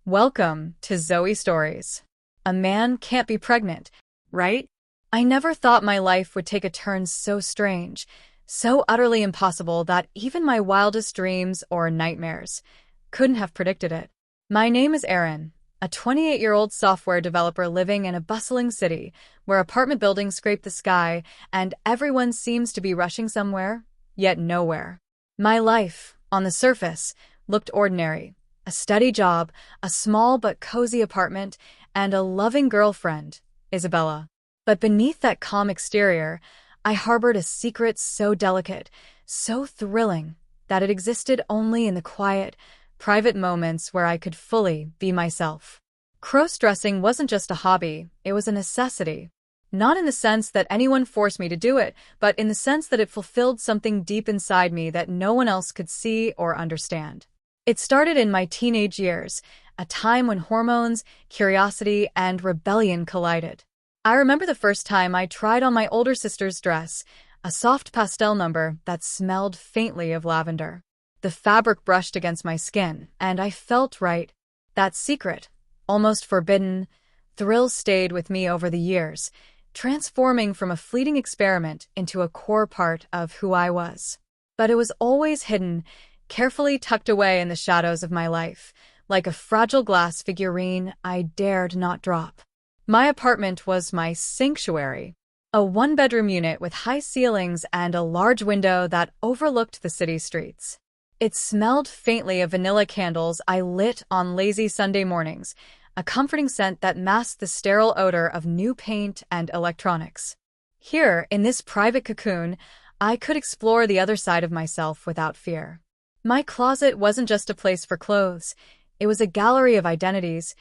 Welcome to Zoe Stories. A man can't be pregnant, right? I never thought my life would take a turn so strange, so utterly impossible that even my wildest dreams or nightmares couldn't have predicted it. My name is Aaron, a 28-year-old software developer living in a bustling city where apartment buildings scrape the sky and everyone seems to be rushing somewhere, yet nowhere. My life, on the surface, looked ordinary. A steady job, a small but cozy apartment, and a loving girlfriend, Isabella. But beneath that calm exterior, I harbored a secret so delicate, so thrilling, that it existed only in the quiet, private moments where I could fully be myself. Cross-dressing wasn't just a hobby, it was a necessity. Not in the sense that anyone forced me to do it, but in the sense that it fulfilled something deep inside me that no one else could see or understand. It started in my teenage years, a time when hormones, curiosity, and rebellion collided. I remember the first time I tried on my older sister's dress, a soft pastel number that smelled faintly of lavender. The fabric brushed against my skin, and I felt right. That secret, almost forbidden, thrill stayed with me over the years, transforming from a fleeting experiment into a core part of who I was. But it was always hidden, carefully tucked away in the shadows of my life, like a fragile glass figurine I dared not drop. My apartment was my sanctuary, a one-bedroom unit with high ceilings and a large window that overlooked the city streets. It smelled faintly of vanilla candles I lit on lazy Sunday mornings, a comforting scent that masked the sterile odor of new paint and electronics. Here, in this private cocoon, I could explore the other side of myself without fear. My closet wasn't just a place for clothes. It was a gallery of identities,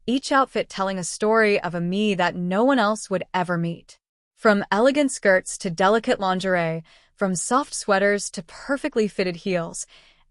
each outfit telling a story of a me that no one else would ever meet. From elegant skirts to delicate lingerie, from soft sweaters to perfectly fitted heels,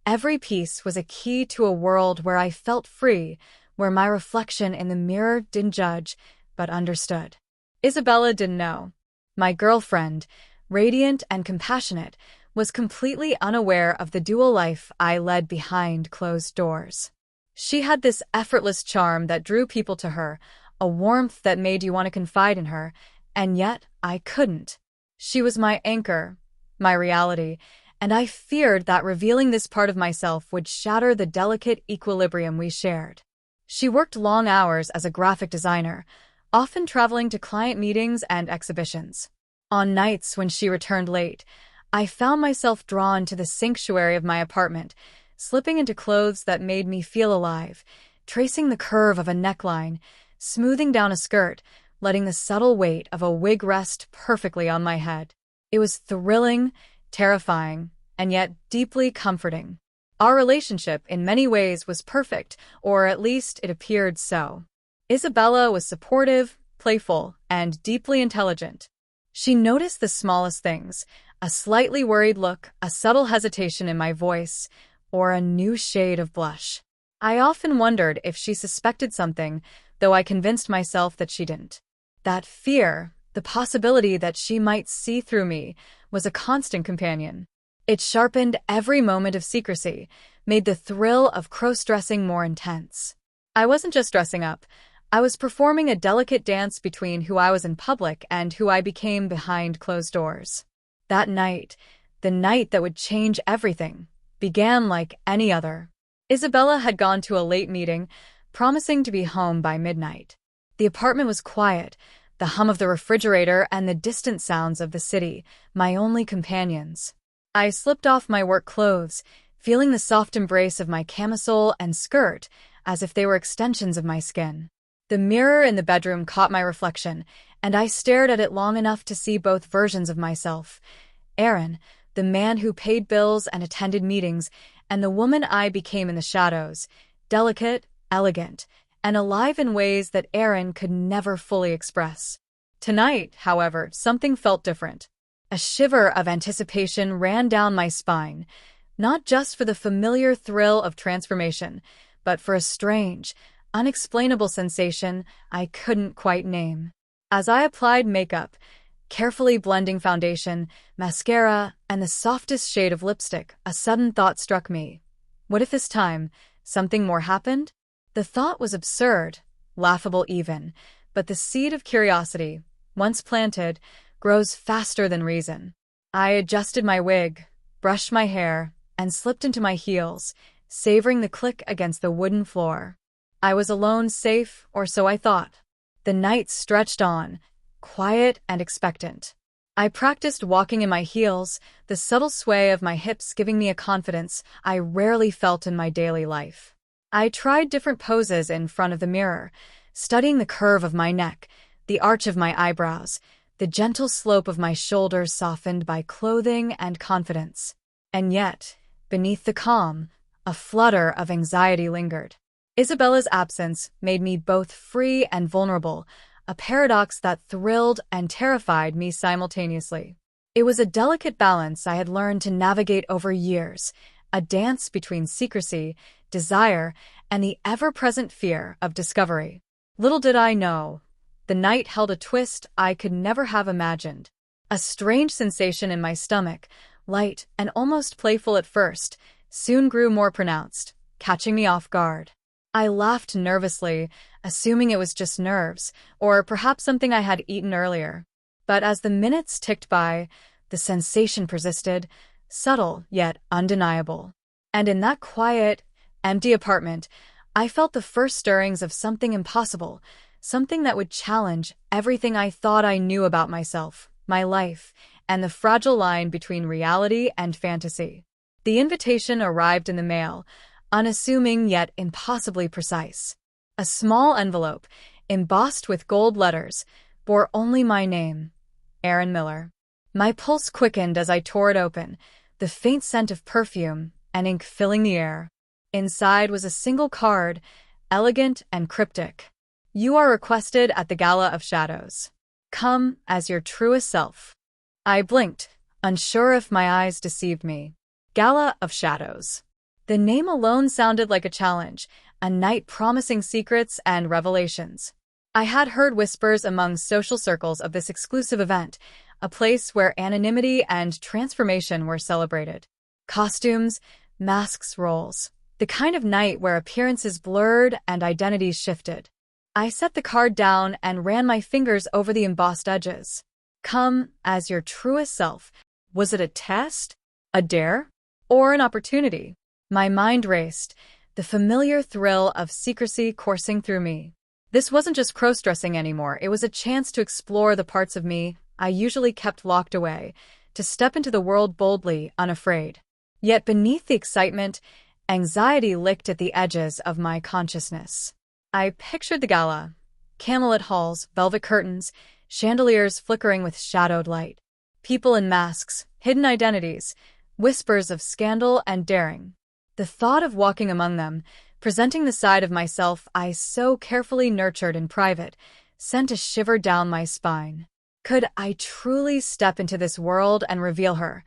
every piece was a key to a world where I felt free, where my reflection in the mirror didn't judge, but understood. Isabella didn't know. My girlfriend, radiant and compassionate, was completely unaware of the dual life I led behind closed doors. She had this effortless charm that drew people to her, a warmth that made you want to confide in her, and yet I couldn't. She was my anchor, my reality, and I feared that revealing this part of myself would shatter the delicate equilibrium we shared. She worked long hours as a graphic designer, often traveling to client meetings and exhibitions. On nights when she returned late, I found myself drawn to the sanctuary of my apartment, slipping into clothes that made me feel alive, tracing the curve of a neckline, smoothing down a skirt, letting the subtle weight of a wig rest perfectly on my head. It was thrilling, terrifying, and yet deeply comforting. Our relationship in many ways was perfect, or at least it appeared so. Isabella was supportive, playful, and deeply intelligent. She noticed the smallest things, a slightly worried look, a subtle hesitation in my voice, or a new shade of blush. I often wondered if she suspected something, though I convinced myself that she didn't. That fear, the possibility that she might see through me, was a constant companion. It sharpened every moment of secrecy, made the thrill of cross-dressing more intense. I wasn't just dressing up. I was performing a delicate dance between who I was in public and who I became behind closed doors. That night, the night that would change everything, began like any other. Isabella had gone to a late meeting, promising to be home by midnight. The apartment was quiet, the hum of the refrigerator and the distant sounds of the city, my only companions. I slipped off my work clothes, feeling the soft embrace of my camisole and skirt as if they were extensions of my skin. The mirror in the bedroom caught my reflection, and I stared at it long enough to see both versions of myself. Aaron, the man who paid bills and attended meetings, and the woman I became in the shadows, delicate, elegant, and alive in ways that Aaron could never fully express. Tonight, however, something felt different. A shiver of anticipation ran down my spine, not just for the familiar thrill of transformation, but for a strange, unexplainable sensation I couldn't quite name. As I applied makeup, carefully blending foundation, mascara, and the softest shade of lipstick, a sudden thought struck me. What if this time, something more happened? The thought was absurd, laughable even, but the seed of curiosity, once planted, grows faster than reason. I adjusted my wig, brushed my hair, and slipped into my heels, savoring the click against the wooden floor. I was alone, safe, or so I thought. The night stretched on, quiet and expectant. I practiced walking in my heels, the subtle sway of my hips giving me a confidence I rarely felt in my daily life. I tried different poses in front of the mirror, studying the curve of my neck, the arch of my eyebrows, the gentle slope of my shoulders softened by clothing and confidence. And yet, beneath the calm, a flutter of anxiety lingered. Isabella's absence made me both free and vulnerable, a paradox that thrilled and terrified me simultaneously. It was a delicate balance I had learned to navigate over years, a dance between secrecy, desire, and the ever-present fear of discovery. Little did I know, the night held a twist I could never have imagined. A strange sensation in my stomach, light and almost playful at first, soon grew more pronounced, catching me off guard. I laughed nervously, assuming it was just nerves, or perhaps something I had eaten earlier. But as the minutes ticked by, the sensation persisted, subtle yet undeniable. And in that quiet, empty apartment, I felt the first stirrings of something impossible, something that would challenge everything I thought I knew about myself, my life, and the fragile line between reality and fantasy. The invitation arrived in the mail, unassuming yet impossibly precise. A small envelope, embossed with gold letters, bore only my name, Aaron Miller. My pulse quickened as I tore it open, the faint scent of perfume and ink filling the air. Inside was a single card, elegant and cryptic. You are requested at the Gala of Shadows. Come as your truest self. I blinked, unsure if my eyes deceived me. Gala of Shadows. The name alone sounded like a challenge, a night promising secrets and revelations. I had heard whispers among social circles of this exclusive event, a place where anonymity and transformation were celebrated. Costumes, masks, roles. The kind of night where appearances blurred and identities shifted. I set the card down and ran my fingers over the embossed edges. Come as your truest self. Was it a test? A dare? Or an opportunity? My mind raced, the familiar thrill of secrecy coursing through me. This wasn't just cross-dressing anymore, it was a chance to explore the parts of me I usually kept locked away, to step into the world boldly, unafraid. Yet beneath the excitement, anxiety licked at the edges of my consciousness. I pictured the gala, camellit halls, velvet curtains, chandeliers flickering with shadowed light, people in masks, hidden identities, whispers of scandal and daring. The thought of walking among them, presenting the side of myself I so carefully nurtured in private, sent a shiver down my spine. Could I truly step into this world and reveal her,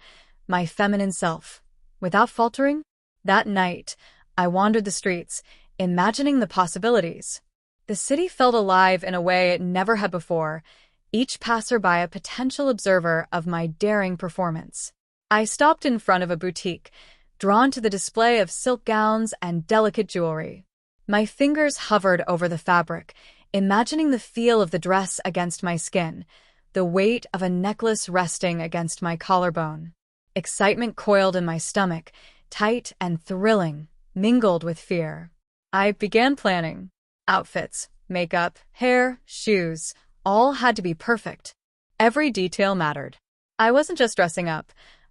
my feminine self, without faltering? That night, I wandered the streets, imagining the possibilities. The city felt alive in a way it never had before, each passerby a potential observer of my daring performance. I stopped in front of a boutique, drawn to the display of silk gowns and delicate jewelry. My fingers hovered over the fabric, imagining the feel of the dress against my skin, the weight of a necklace resting against my collarbone. Excitement coiled in my stomach, tight and thrilling, mingled with fear. I began planning. Outfits, makeup, hair, shoes, all had to be perfect. Every detail mattered. I wasn't just dressing up,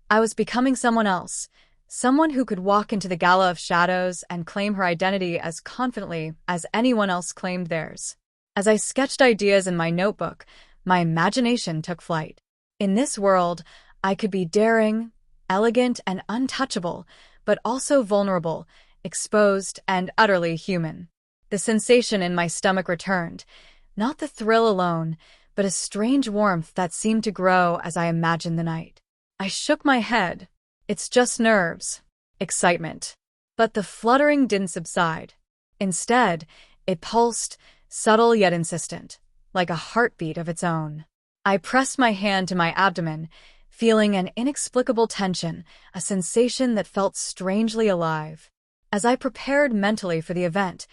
I was becoming someone else. Someone who could walk into the Gala of Shadows and claim her identity as confidently as anyone else claimed theirs. As I sketched ideas in my notebook, my imagination took flight. In this world, I could be daring, elegant, and untouchable, but also vulnerable, exposed, and utterly human. The sensation in my stomach returned, not the thrill alone, but a strange warmth that seemed to grow as I imagined the night. I shook my head. It's just nerves, excitement. But the fluttering didn't subside. Instead, it pulsed, subtle yet insistent, like a heartbeat of its own. I pressed my hand to my abdomen, feeling an inexplicable tension, a sensation that felt strangely alive. As I prepared mentally for the event,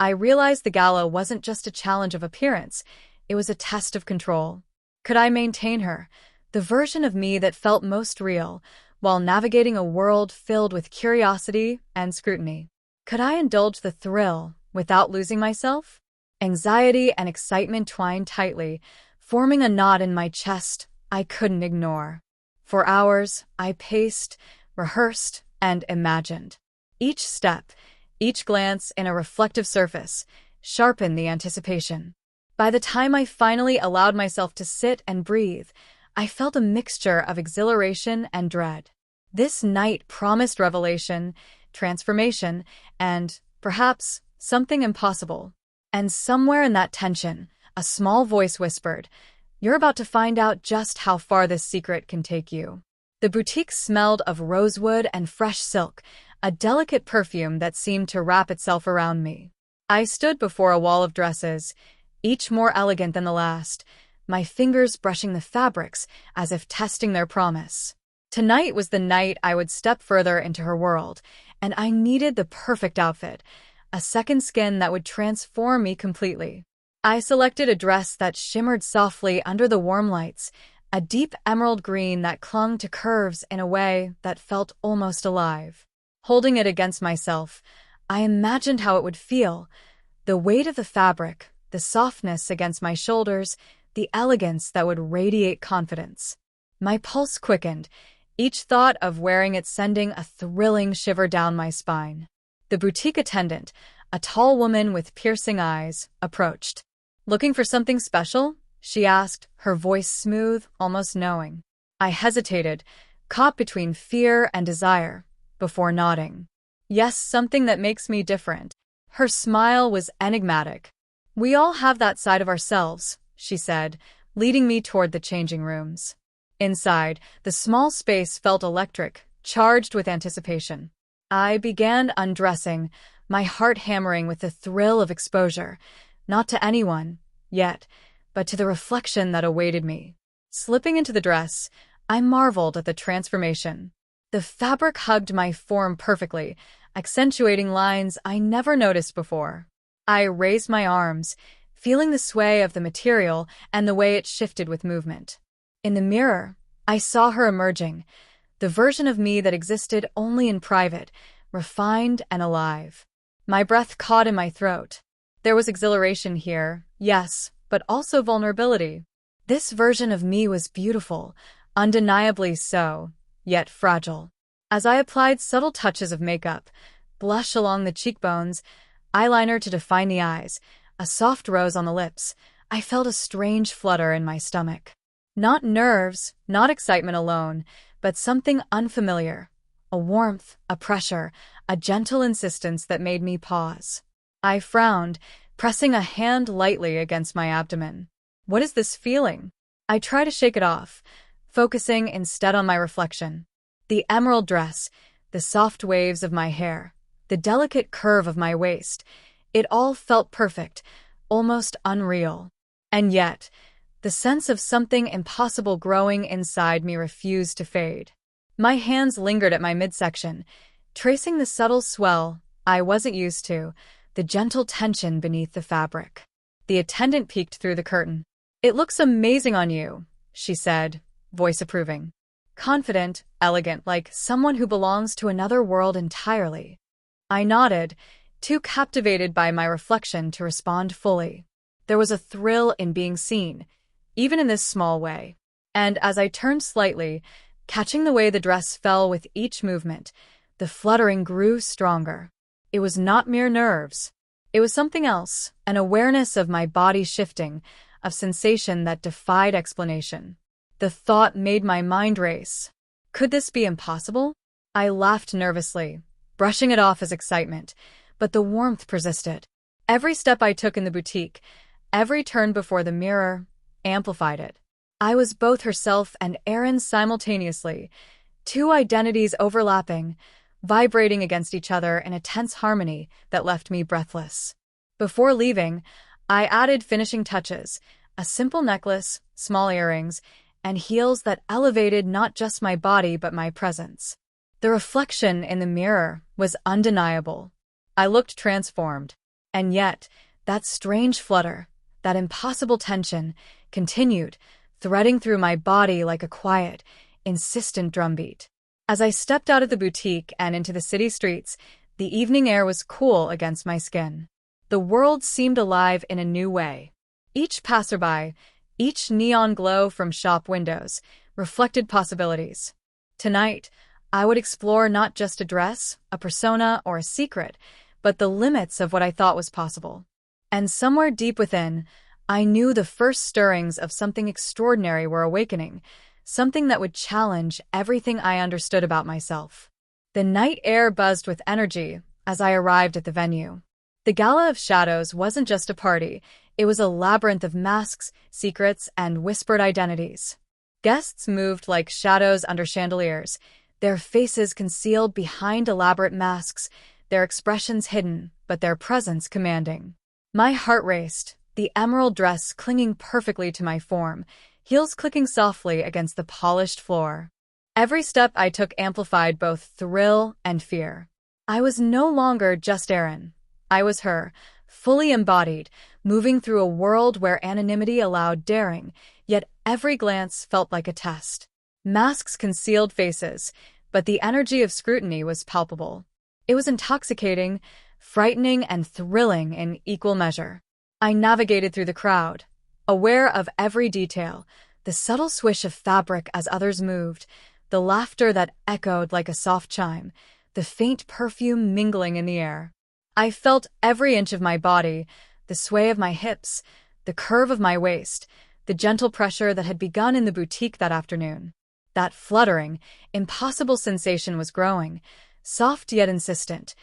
I realized the gala wasn't just a challenge of appearance, it was a test of control. Could I maintain her, the version of me that felt most real, while navigating a world filled with curiosity and scrutiny? Could I indulge the thrill without losing myself? Anxiety and excitement twined tightly, forming a knot in my chest I couldn't ignore. For hours, I paced, rehearsed, and imagined. Each step, each glance in a reflective surface, sharpened the anticipation. By the time I finally allowed myself to sit and breathe, I felt a mixture of exhilaration and dread. This night promised revelation, transformation, and, perhaps, something impossible. And somewhere in that tension, a small voice whispered, "You're about to find out just how far this secret can take you." The boutique smelled of rosewood and fresh silk, a delicate perfume that seemed to wrap itself around me. I stood before a wall of dresses, each more elegant than the last, my fingers brushing the fabrics as if testing their promise. Tonight was the night I would step further into her world, and I needed the perfect outfit, a second skin that would transform me completely. I selected a dress that shimmered softly under the warm lights, a deep emerald green that clung to curves in a way that felt almost alive. Holding it against myself, I imagined how it would feel, the weight of the fabric, the softness against my shoulders, the elegance that would radiate confidence. My pulse quickened, each thought of wearing it sending a thrilling shiver down my spine. The boutique attendant, a tall woman with piercing eyes, approached. "Looking for something special?" she asked, her voice smooth, almost knowing. I hesitated, caught between fear and desire, before nodding. "Yes, something that makes me different." Her smile was enigmatic. "We all have that side of ourselves," she said, leading me toward the changing rooms. Inside, the small space felt electric, charged with anticipation. I began undressing, my heart hammering with the thrill of exposure, not to anyone, yet, but to the reflection that awaited me. Slipping into the dress, I marveled at the transformation. The fabric hugged my form perfectly, accentuating lines I never noticed before. I raised my arms, feeling the sway of the material and the way it shifted with movement. In the mirror, I saw her emerging, the version of me that existed only in private, refined and alive. My breath caught in my throat. There was exhilaration here, yes, but also vulnerability. This version of me was beautiful, undeniably so, yet fragile. As I applied subtle touches of makeup, blush along the cheekbones, eyeliner to define the eyes, a soft rose on the lips, I felt a strange flutter in my stomach. Not nerves, not excitement alone, but something unfamiliar. A warmth, a pressure, a gentle insistence that made me pause. I frowned, pressing a hand lightly against my abdomen. What is this feeling? I try to shake it off, focusing instead on my reflection. The emerald dress, the soft waves of my hair, the delicate curve of my waist, it all felt perfect, almost unreal. And yet, the sense of something impossible growing inside me refused to fade. My hands lingered at my midsection, tracing the subtle swell I wasn't used to, the gentle tension beneath the fabric. The attendant peeked through the curtain. "It looks amazing on you," she said, voice approving. Confident, elegant, like someone who belongs to another world entirely. I nodded, too captivated by my reflection to respond fully. There was a thrill in being seen, even in this small way. And as I turned slightly, catching the way the dress fell with each movement, the fluttering grew stronger. It was not mere nerves. It was something else, an awareness of my body shifting, of sensation that defied explanation. The thought made my mind race. Could this be impossible? I laughed nervously, brushing it off as excitement, but the warmth persisted. Every step I took in the boutique, every turn before the mirror, amplified it. I was both herself and Erin simultaneously, two identities overlapping, vibrating against each other in a tense harmony that left me breathless. Before leaving, I added finishing touches, a simple necklace, small earrings, and heels that elevated not just my body but my presence. The reflection in the mirror was undeniable. I looked transformed. And yet, that strange flutter, that impossible tension, continued, threading through my body like a quiet, insistent drumbeat. As I stepped out of the boutique and into the city streets, the evening air was cool against my skin. The world seemed alive in a new way. Each passerby, each neon glow from shop windows, reflected possibilities. Tonight, I would explore not just a dress, a persona, or a secret, but the limits of what I thought was possible. And somewhere deep within, I knew the first stirrings of something extraordinary were awakening, something that would challenge everything I understood about myself. The night air buzzed with energy as I arrived at the venue. The Gala of Shadows wasn't just a party, it was a labyrinth of masks, secrets, and whispered identities. Guests moved like shadows under chandeliers, their faces concealed behind elaborate masks, their expressions hidden, but their presence commanding. My heart raced, the emerald dress clinging perfectly to my form, heels clicking softly against the polished floor. Every step I took amplified both thrill and fear. I was no longer just Erin. I was her, fully embodied, moving through a world where anonymity allowed daring, yet every glance felt like a test. Masks concealed faces, but the energy of scrutiny was palpable. It was intoxicating, frightening, and thrilling in equal measure. I navigated through the crowd, aware of every detail, the subtle swish of fabric as others moved, the laughter that echoed like a soft chime, the faint perfume mingling in the air. I felt every inch of my body, the sway of my hips, the curve of my waist, the gentle pressure that had begun in the boutique that afternoon. That fluttering, impossible sensation was growing, soft yet insistent,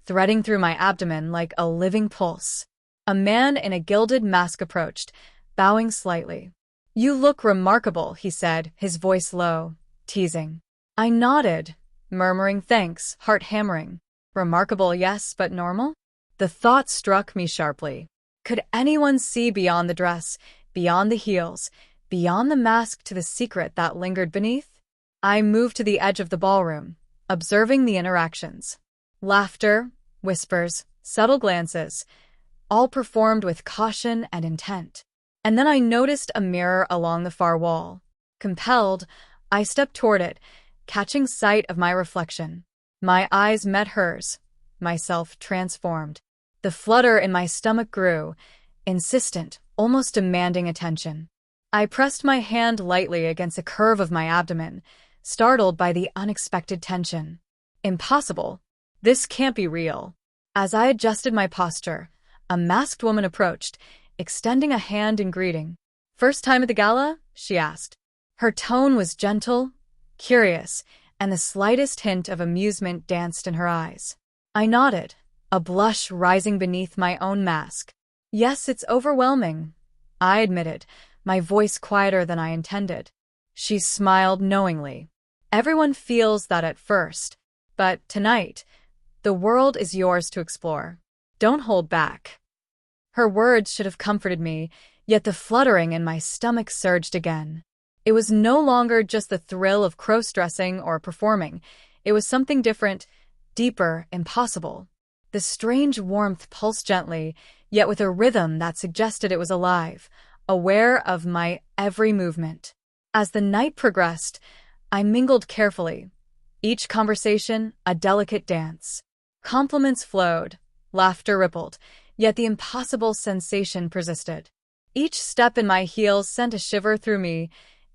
threading through my abdomen like a living pulse. A man in a gilded mask approached, bowing slightly. "You look remarkable," he said, his voice low, teasing. I nodded, murmuring thanks, heart hammering. Remarkable, yes, but normal? The thought struck me sharply. Could anyone see beyond the dress, beyond the heels, beyond the mask to the secret that lingered beneath? I moved to the edge of the ballroom, observing the interactions. Laughter, whispers, subtle glances, all performed with caution and intent. And then I noticed a mirror along the far wall. Compelled, I stepped toward it, catching sight of my reflection. My eyes met hers, myself transformed. The flutter in my stomach grew, insistent, almost demanding attention. I pressed my hand lightly against the curve of my abdomen, startled by the unexpected tension. Impossible. This can't be real. As I adjusted my posture, a masked woman approached, extending a hand in greeting. "First time at the gala?" she asked. Her tone was gentle, curious, and the slightest hint of amusement danced in her eyes. I nodded, a blush rising beneath my own mask. "Yes, it's overwhelming," I admitted, my voice quieter than I intended. She smiled knowingly. "Everyone feels that at first, but tonight, the world is yours to explore. Don't hold back." Her words should have comforted me, yet the fluttering in my stomach surged again. It was no longer just the thrill of cross-dressing or performing. It was something different, deeper, impossible. The strange warmth pulsed gently, yet with a rhythm that suggested it was alive, aware of my every movement. As the night progressed, I mingled carefully, each conversation a delicate dance. Compliments flowed, laughter rippled, yet the impossible sensation persisted. Each step in my heels sent a shiver through me,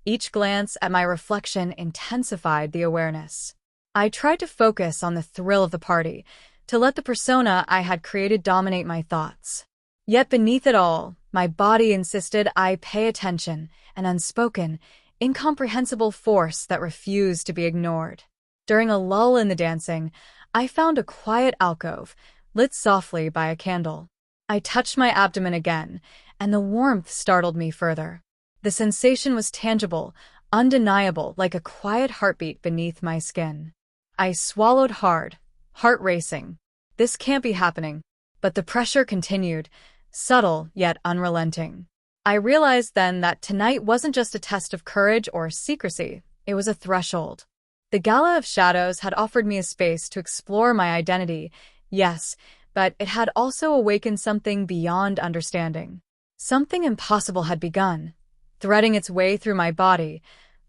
each glance at my reflection intensified the awareness. I tried to focus on the thrill of the party, to let the persona I had created dominate my thoughts. Yet beneath it all, my body insisted I pay attention, an unspoken, incomprehensible force that refused to be ignored. During a lull in the dancing, I found a quiet alcove, lit softly by a candle. I touched my abdomen again, and the warmth startled me further. The sensation was tangible, undeniable, like a quiet heartbeat beneath my skin. I swallowed hard, heart racing. This can't be happening. But the pressure continued, subtle yet unrelenting. I realized then that tonight wasn't just a test of courage or secrecy, it was a threshold. The Gala of Shadows had offered me a space to explore my identity, yes, but it had also awakened something beyond understanding. Something impossible had begun, threading its way through my body,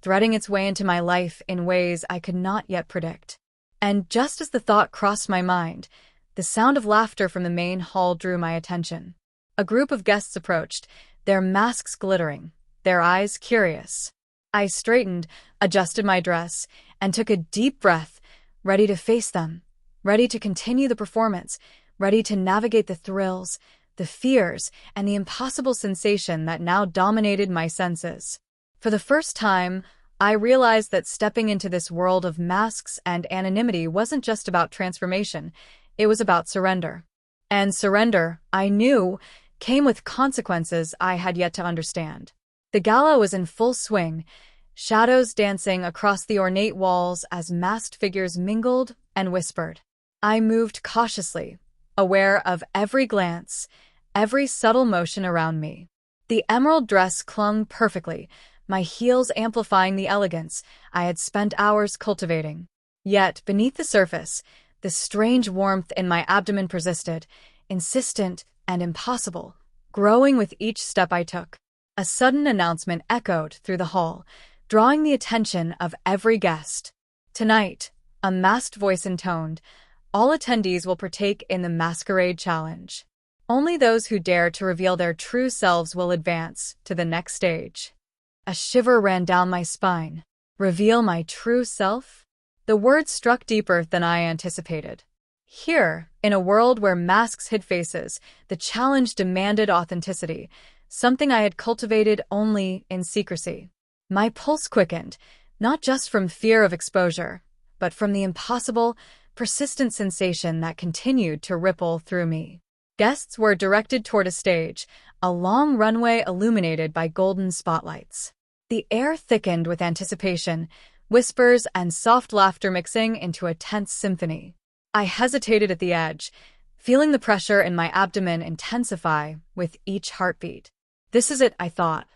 threading its way into my life in ways I could not yet predict. And just as the thought crossed my mind, the sound of laughter from the main hall drew my attention. A group of guests approached, their masks glittering, their eyes curious. I straightened, adjusted my dress, and took a deep breath, ready to face them, ready to continue the performance, ready to navigate the thrills, the fears, and the impossible sensation that now dominated my senses. For the first time, I realized that stepping into this world of masks and anonymity wasn't just about transformation, it was about surrender. And surrender, I knew, came with consequences I had yet to understand. The gala was in full swing, shadows dancing across the ornate walls as masked figures mingled and whispered. I moved cautiously, aware of every glance, every subtle motion around me. The emerald dress clung perfectly, my heels amplifying the elegance I had spent hours cultivating. Yet, beneath the surface, the strange warmth in my abdomen persisted, insistent and impossible, growing with each step I took. A sudden announcement echoed through the hall, drawing the attention of every guest. Tonight, a masked voice intoned, all attendees will partake in the Masquerade Challenge. Only those who dare to reveal their true selves will advance to the next stage. A shiver ran down my spine. Reveal my true self? The words struck deeper than I anticipated. Here, in a world where masks hid faces, the challenge demanded authenticity, something I had cultivated only in secrecy. My pulse quickened, not just from fear of exposure, but from the impossible, persistent sensation that continued to ripple through me. Guests were directed toward a stage, a long runway illuminated by golden spotlights. The air thickened with anticipation, whispers and soft laughter mixing into a tense symphony. I hesitated at the edge, feeling the pressure in my abdomen intensify with each heartbeat. This is it, I thought.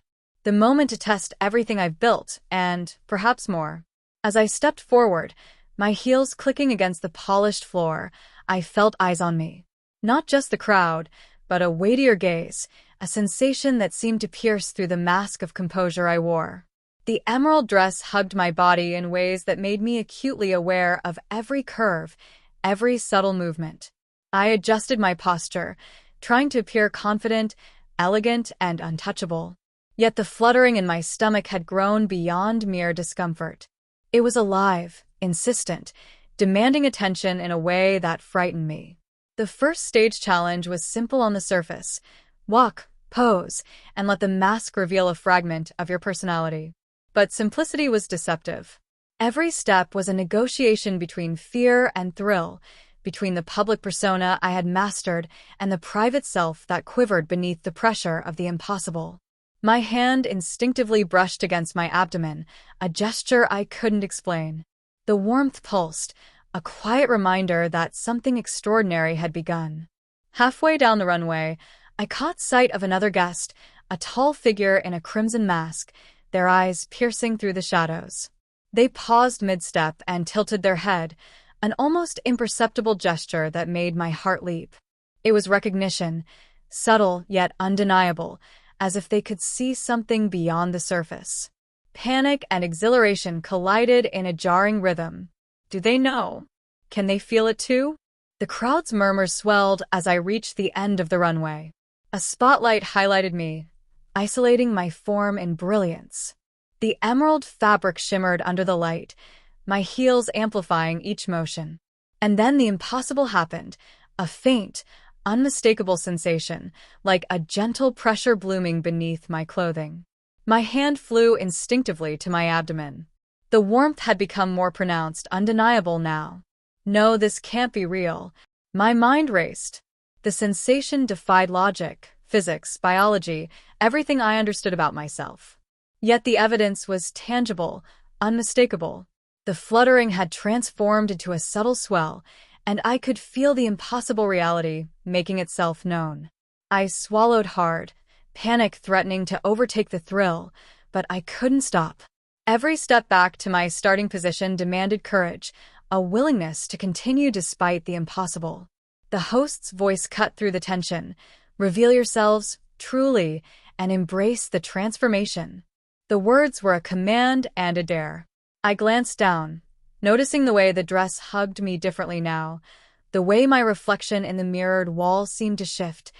The moment to test everything I've built, and perhaps more. As I stepped forward, my heels clicking against the polished floor, I felt eyes on me. Not just the crowd, but a weightier gaze, a sensation that seemed to pierce through the mask of composure I wore. The emerald dress hugged my body in ways that made me acutely aware of every curve, every subtle movement. I adjusted my posture, trying to appear confident, elegant, and untouchable. Yet the fluttering in my stomach had grown beyond mere discomfort. It was alive, insistent, demanding attention in a way that frightened me. The first stage challenge was simple on the surface. Walk, pose, and let the mask reveal a fragment of your personality. But simplicity was deceptive. Every step was a negotiation between fear and thrill, between the public persona I had mastered and the private self that quivered beneath the pressure of the impossible. My hand instinctively brushed against my abdomen, a gesture I couldn't explain. The warmth pulsed, a quiet reminder that something extraordinary had begun. Halfway down the runway, I caught sight of another guest, a tall figure in a crimson mask, their eyes piercing through the shadows. They paused mid-step and tilted their head, an almost imperceptible gesture that made my heart leap. It was recognition, subtle yet undeniable, as if they could see something beyond the surface. Panic and exhilaration collided in a jarring rhythm. Do they know? Can they feel it too? The crowd's murmurs swelled as I reached the end of the runway. A spotlight highlighted me, isolating my form in brilliance. The emerald fabric shimmered under the light, my heels amplifying each motion. And then the impossible happened, a faint, unmistakable sensation, like a gentle pressure blooming beneath my clothing. My hand flew instinctively to my abdomen. The warmth had become more pronounced, undeniable now. No, this can't be real. My mind raced. The sensation defied logic, physics, biology, everything I understood about myself. Yet the evidence was tangible, unmistakable. The fluttering had transformed into a subtle swell, and I could feel the impossible reality making itself known. I swallowed hard, panic threatening to overtake the thrill, but I couldn't stop. Every step back to my starting position demanded courage, a willingness to continue despite the impossible. The host's voice cut through the tension. Reveal yourselves, truly, and embrace the transformation. The words were a command and a dare. I glanced down, noticing the way the dress hugged me differently now, the way my reflection in the mirrored wall seemed to shift.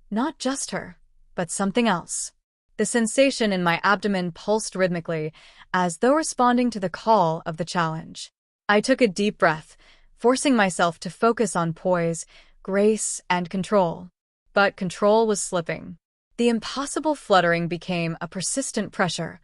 Not just her, but something else. The sensation in my abdomen pulsed rhythmically, as though responding to the call of the challenge. I took a deep breath, forcing myself to focus on poise, grace, and control. But control was slipping. The impossible fluttering became a persistent pressure,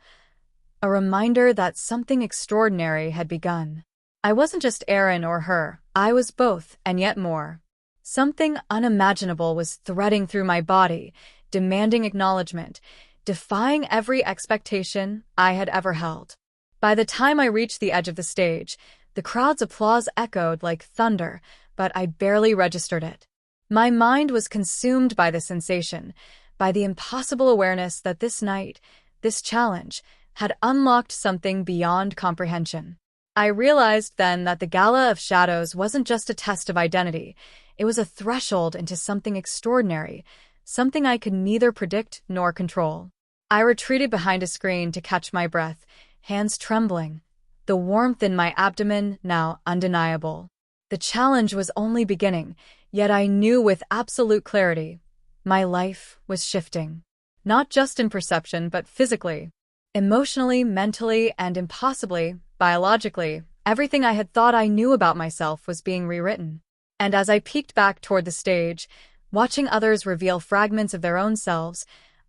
a reminder that something extraordinary had begun. I wasn't just Erin or her, I was both, and yet more. Something unimaginable was threading through my body, demanding acknowledgement, defying every expectation I had ever held. By the time I reached the edge of the stage, the crowd's applause echoed like thunder, but I barely registered it. My mind was consumed by the sensation, by the impossible awareness that this night, this challenge, had unlocked something beyond comprehension. I realized then that the Gala of Shadows wasn't just a test of identity, it was a threshold into something extraordinary, something I could neither predict nor control. I retreated behind a screen to catch my breath, hands trembling, the warmth in my abdomen now undeniable. The challenge was only beginning, yet I knew with absolute clarity, my life was shifting. Not just in perception, but physically. Emotionally, mentally, and impossibly, biologically, everything I had thought I knew about myself was being rewritten. And as I peeked back toward the stage, watching others reveal fragments of their own selves,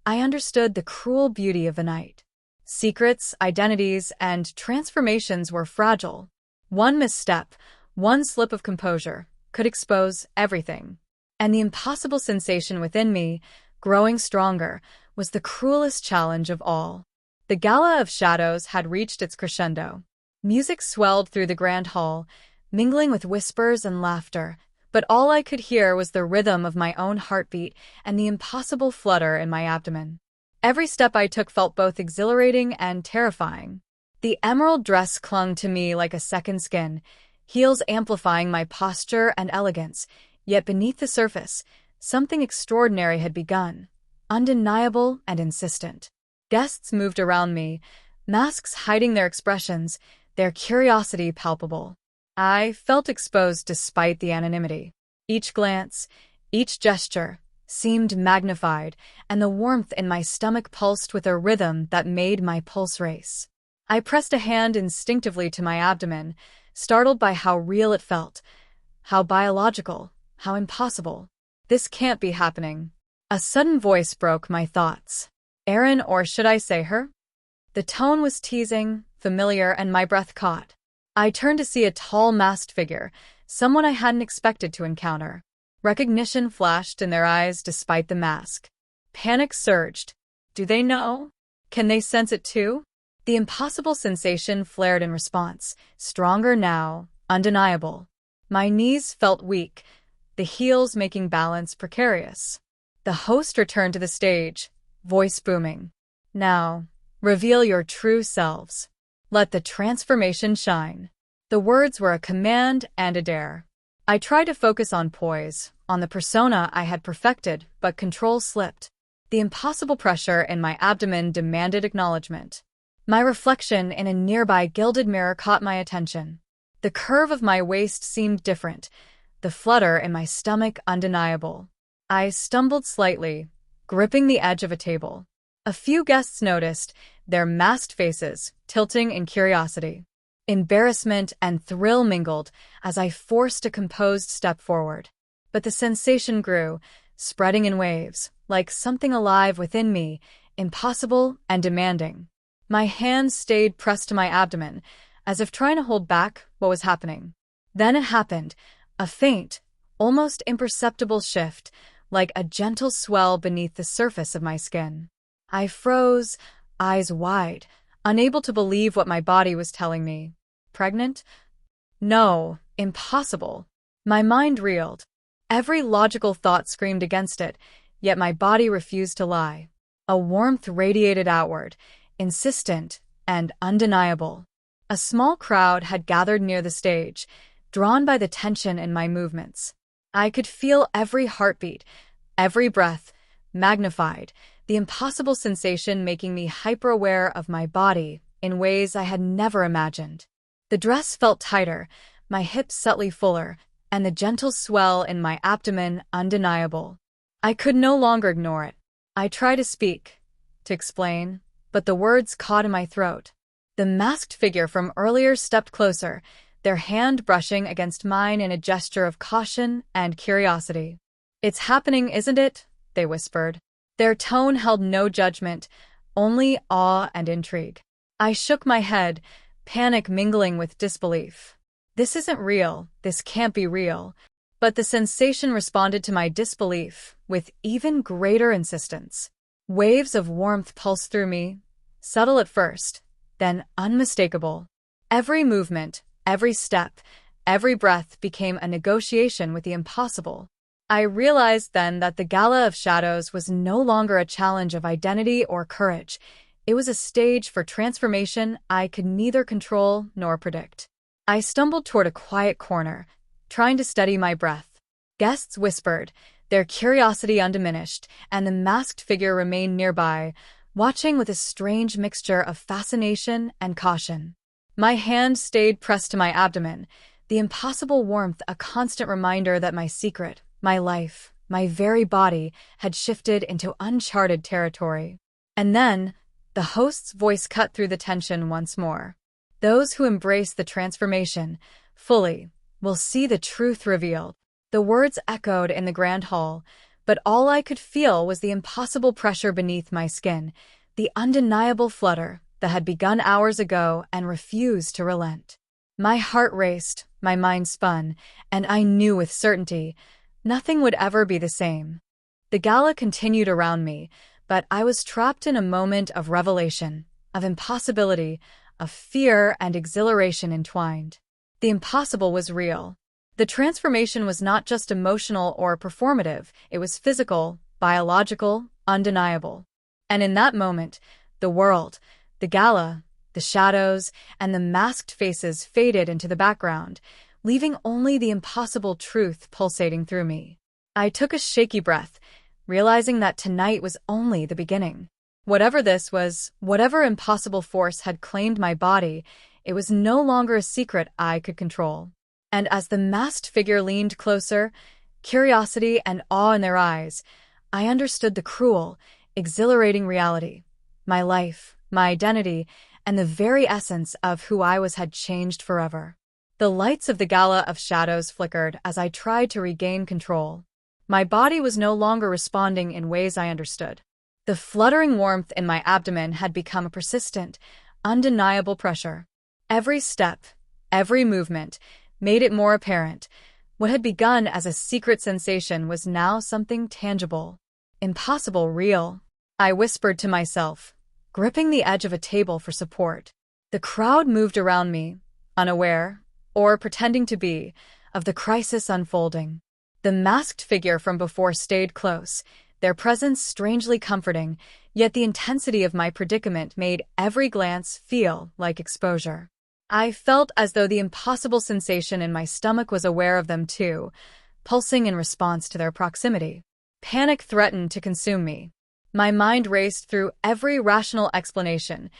I understood the cruel beauty of the night. Secrets, identities, and transformations were fragile. One misstep, one slip of composure, could expose everything. And the impossible sensation within me, growing stronger, was the cruelest challenge of all. The Gala of Shadows had reached its crescendo. Music swelled through the grand hall, mingling with whispers and laughter, but all I could hear was the rhythm of my own heartbeat and the impossible flutter in my abdomen. Every step I took felt both exhilarating and terrifying. The emerald dress clung to me like a second skin, heels amplifying my posture and elegance, yet beneath the surface, something extraordinary had begun, undeniable and insistent. Guests moved around me, masks hiding their expressions, their curiosity palpable. I felt exposed despite the anonymity. Each glance, each gesture, seemed magnified, and the warmth in my stomach pulsed with a rhythm that made my pulse race. I pressed a hand instinctively to my abdomen, startled by how real it felt, how biological, how impossible. This can't be happening. A sudden voice broke my thoughts. Erin, or should I say her? The tone was teasing, familiar, and my breath caught. I turned to see a tall, masked figure, someone I hadn't expected to encounter. Recognition flashed in their eyes despite the mask. Panic surged. Do they know? Can they sense it too? The impossible sensation flared in response, stronger now, undeniable. My knees felt weak, the heels making balance precarious. The host returned to the stage, voice booming. Now, reveal your true selves. Let the transformation shine. The words were a command and a dare. I tried to focus on poise, on the persona I had perfected, but control slipped. The impossible pressure in my abdomen demanded acknowledgement. My reflection in a nearby gilded mirror caught my attention. The curve of my waist seemed different, the flutter in my stomach undeniable. I stumbled slightly, gripping the edge of a table. A few guests noticed, their masked faces tilting in curiosity. Embarrassment and thrill mingled as I forced a composed step forward. But the sensation grew, spreading in waves, like something alive within me, impossible and demanding. My hands stayed pressed to my abdomen, as if trying to hold back what was happening. Then it happened, a faint, almost imperceptible shift, like a gentle swell beneath the surface of my skin. I froze, eyes wide, unable to believe what my body was telling me. Pregnant? No, impossible. My mind reeled. Every logical thought screamed against it, yet my body refused to lie. A warmth radiated outward, insistent and undeniable. A small crowd had gathered near the stage, drawn by the tension in my movements. I could feel every heartbeat, every breath, magnified, the impossible sensation making me hyper-aware of my body in ways I had never imagined. The dress felt tighter, my hips subtly fuller, and the gentle swell in my abdomen undeniable. I could no longer ignore it. I tried to speak, to explain, but the words caught in my throat. The masked figure from earlier stepped closer, their hand brushing against mine in a gesture of caution and curiosity. "It's happening, isn't it?" they whispered. Their tone held no judgment, only awe and intrigue. I shook my head, panic mingling with disbelief. This isn't real, this can't be real. But the sensation responded to my disbelief with even greater insistence. Waves of warmth pulsed through me, subtle at first, then unmistakable. Every movement, every step, every breath became a negotiation with the impossible. I realized then that the Gala of Shadows was no longer a challenge of identity or courage. It was a stage for transformation I could neither control nor predict. I stumbled toward a quiet corner, trying to steady my breath. Guests whispered, their curiosity undiminished, and the masked figure remained nearby, watching with a strange mixture of fascination and caution. My hand stayed pressed to my abdomen, the impossible warmth a constant reminder that my secret, my life, my very body had shifted into uncharted territory. And then, the host's voice cut through the tension once more. "Those who embrace the transformation fully will see the truth revealed." The words echoed in the grand hall, but all I could feel was the impossible pressure beneath my skin, the undeniable flutter that had begun hours ago and refused to relent. My heart raced, my mind spun, and I knew with certainty nothing would ever be the same. The gala continued around me, but I was trapped in a moment of revelation, of impossibility, of fear and exhilaration entwined. The impossible was real. The transformation was not just emotional or performative, it was physical, biological, undeniable. And in that moment, the world, the gala, the shadows, and the masked faces faded into the background, leaving only the impossible truth pulsating through me. I took a shaky breath, realizing that tonight was only the beginning. Whatever this was, whatever impossible force had claimed my body, it was no longer a secret I could control. And as the masked figure leaned closer, curiosity and awe in their eyes, I understood the cruel, exhilarating reality. My life, my identity, and the very essence of who I was had changed forever. The lights of the Gala of Shadows flickered as I tried to regain control. My body was no longer responding in ways I understood. The fluttering warmth in my abdomen had become a persistent, undeniable pressure. Every step, every movement, made it more apparent. What had begun as a secret sensation was now something tangible. Impossible, real. I whispered to myself, gripping the edge of a table for support. The crowd moved around me, unaware, or pretending to be, of the crisis unfolding. The masked figure from before stayed close, their presence strangely comforting, yet the intensity of my predicament made every glance feel like exposure. I felt as though the impossible sensation in my stomach was aware of them too, pulsing in response to their proximity. Panic threatened to consume me. My mind raced through every rational explanation: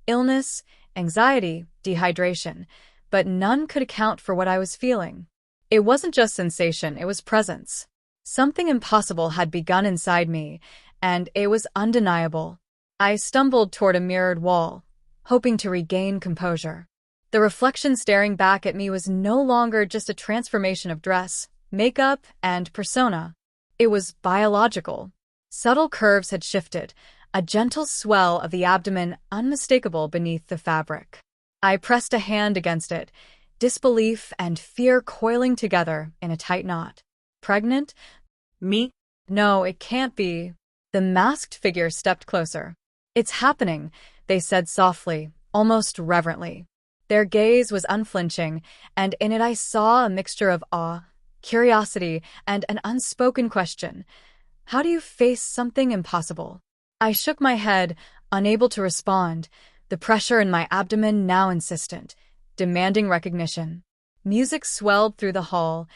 illness, anxiety, dehydration, but none could account for what I was feeling. It wasn't just sensation, it was presence. Something impossible had begun inside me, and it was undeniable. I stumbled toward a mirrored wall, hoping to regain composure. The reflection staring back at me was no longer just a transformation of dress, makeup, and persona. It was biological. Subtle curves had shifted, a gentle swell of the abdomen unmistakable beneath the fabric. I pressed a hand against it, disbelief and fear coiling together in a tight knot. Pregnant? Me? No, it can't be. The masked figure stepped closer. "It's happening," they said softly, almost reverently. Their gaze was unflinching, and in it I saw a mixture of awe, curiosity, and an unspoken question. How do you face something impossible? I shook my head, unable to respond, the pressure in my abdomen now insistent, demanding recognition. Music swelled through the hall,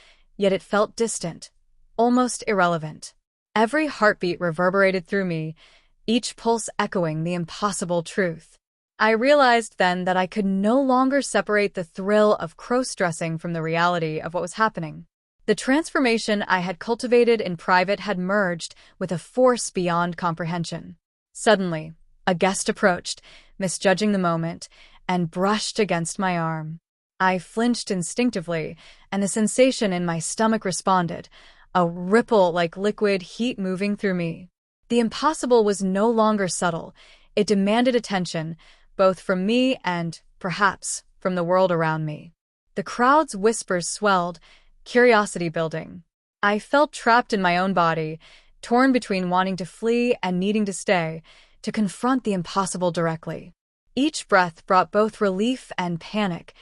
yet it felt distant, almost irrelevant. Every heartbeat reverberated through me, each pulse echoing the impossible truth. I realized then that I could no longer separate the thrill of cross-dressing from the reality of what was happening. The transformation I had cultivated in private had merged with a force beyond comprehension. Suddenly, a guest approached, misjudging the moment, and brushed against my arm. I flinched instinctively, and the sensation in my stomach responded, a ripple like liquid heat moving through me. The impossible was no longer subtle. It demanded attention, both from me and, perhaps, from the world around me. The crowd's whispers swelled, curiosity building. I felt trapped in my own body, torn between wanting to flee and needing to stay, to confront the impossible directly. Each breath brought both relief and panic.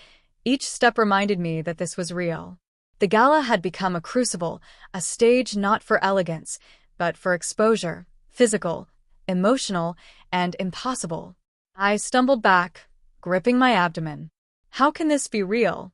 Each step reminded me that this was real. The gala had become a crucible, a stage not for elegance, but for exposure, physical, emotional, and impossible. I stumbled back, gripping my abdomen. How can this be real?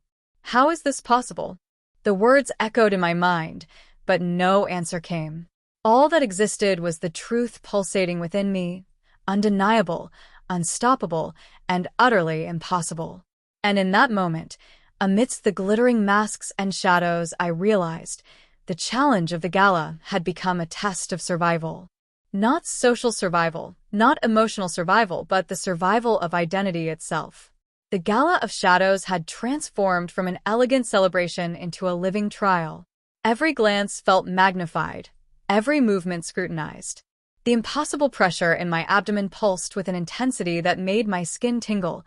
How is this possible? The words echoed in my mind, but no answer came. All that existed was the truth pulsating within me, undeniable, unstoppable, and utterly impossible. And in that moment, amidst the glittering masks and shadows, I realized the challenge of the gala had become a test of survival. Not social survival, not emotional survival, but the survival of identity itself. The Gala of Shadows had transformed from an elegant celebration into a living trial. Every glance felt magnified, every movement scrutinized. The impossible pressure in my abdomen pulsed with an intensity that made my skin tingle,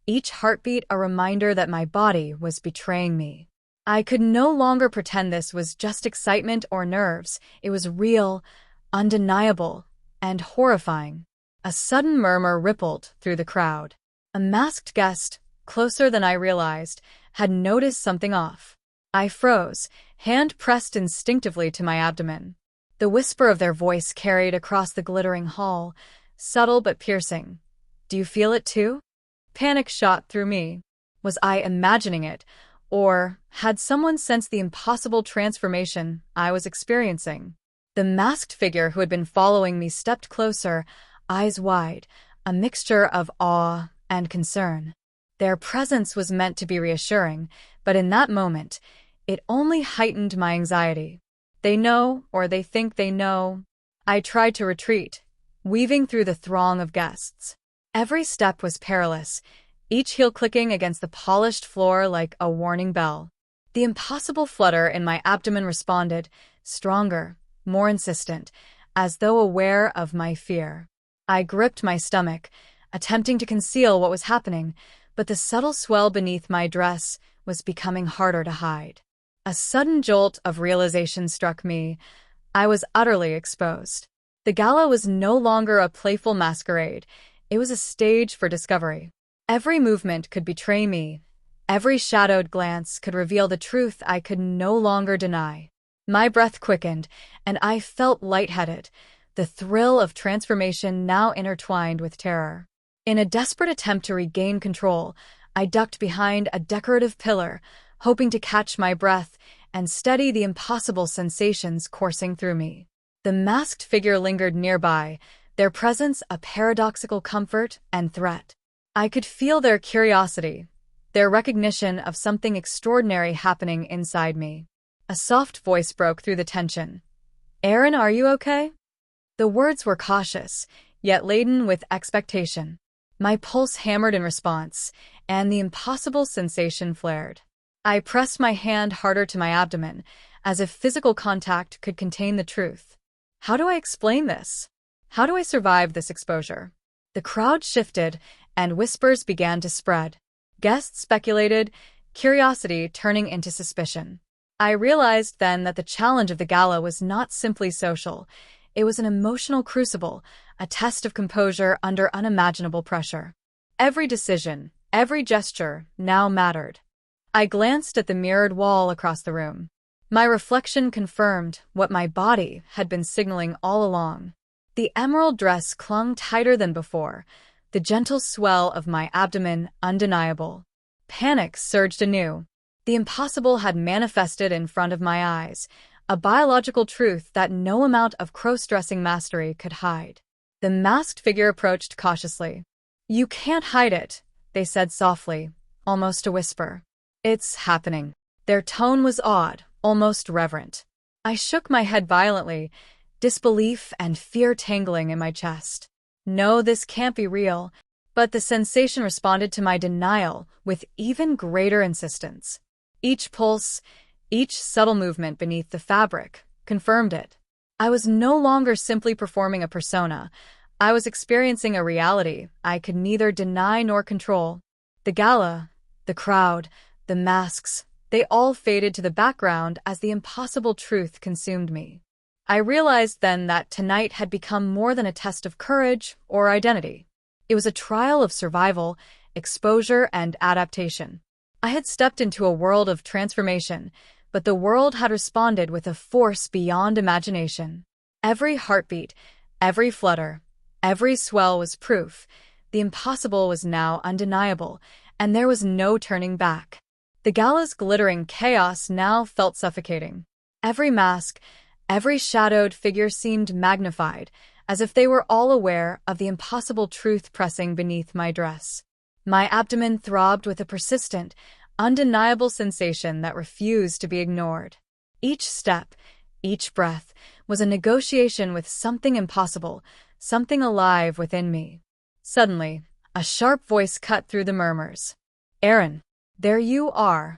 each heartbeat a reminder that my body was betraying me. I could no longer pretend this was just excitement or nerves. It was real, undeniable, and horrifying. A sudden murmur rippled through the crowd. A masked guest, closer than I realized, had noticed something off. I froze, hand pressed instinctively to my abdomen. The whisper of their voice carried across the glittering hall, subtle but piercing. Do you feel it too? Panic shot through me. Was I imagining it, or had someone sensed the impossible transformation I was experiencing? The masked figure who had been following me stepped closer, eyes wide, a mixture of awe and concern. Their presence was meant to be reassuring, but in that moment, it only heightened my anxiety. They know, or they think they know. I tried to retreat, weaving through the throng of guests. Every step was perilous, each heel clicking against the polished floor like a warning bell. The impossible flutter in my abdomen responded, stronger, more insistent, as though aware of my fear. I gripped my stomach, attempting to conceal what was happening, but the subtle swell beneath my dress was becoming harder to hide. A sudden jolt of realization struck me. I was utterly exposed. The gala was no longer a playful masquerade. It was a stage for discovery. Every movement could betray me. Every shadowed glance could reveal the truth I could no longer deny. My breath quickened, and I felt lightheaded, the thrill of transformation now intertwined with terror. In a desperate attempt to regain control, I ducked behind a decorative pillar, hoping to catch my breath and steady the impossible sensations coursing through me. The masked figure lingered nearby, their presence a paradoxical comfort and threat. I could feel their curiosity, their recognition of something extraordinary happening inside me. A soft voice broke through the tension. "Aaron, are you okay?" The words were cautious, yet laden with expectation. My pulse hammered in response, and the impossible sensation flared. I pressed my hand harder to my abdomen, as if physical contact could contain the truth. How do I explain this? How do I survive this exposure? The crowd shifted, and whispers began to spread. Guests speculated, curiosity turning into suspicion. I realized then that the challenge of the gala was not simply social. It was an emotional crucible, a test of composure under unimaginable pressure. Every decision, every gesture now mattered. I glanced at the mirrored wall across the room. My reflection confirmed what my body had been signaling all along. The emerald dress clung tighter than before, the gentle swell of my abdomen undeniable. Panic surged anew. The impossible had manifested in front of my eyes, a biological truth that no amount of cross-dressing mastery could hide. The masked figure approached cautiously. "You can't hide it," they said softly, almost a whisper. "It's happening." Their tone was odd, almost reverent. I shook my head violently, disbelief and fear tangling in my chest. No, this can't be real. But the sensation responded to my denial with even greater insistence. Each pulse, each subtle movement beneath the fabric, confirmed it. I was no longer simply performing a persona. I was experiencing a reality I could neither deny nor control. The gala, the crowd, the masks, they all faded to the background as the impossible truth consumed me. I realized then that tonight had become more than a test of courage or identity. It was a trial of survival, exposure, and adaptation. I had stepped into a world of transformation, but the world had responded with a force beyond imagination. Every heartbeat, every flutter, every swell was proof. The impossible was now undeniable, and there was no turning back. The gala's glittering chaos now felt suffocating. Every mask, every shadowed figure seemed magnified, as if they were all aware of the impossible truth pressing beneath my dress. My abdomen throbbed with a persistent, undeniable sensation that refused to be ignored. Each step, each breath, was a negotiation with something impossible, something alive within me. Suddenly, a sharp voice cut through the murmurs. "Erin, there you are."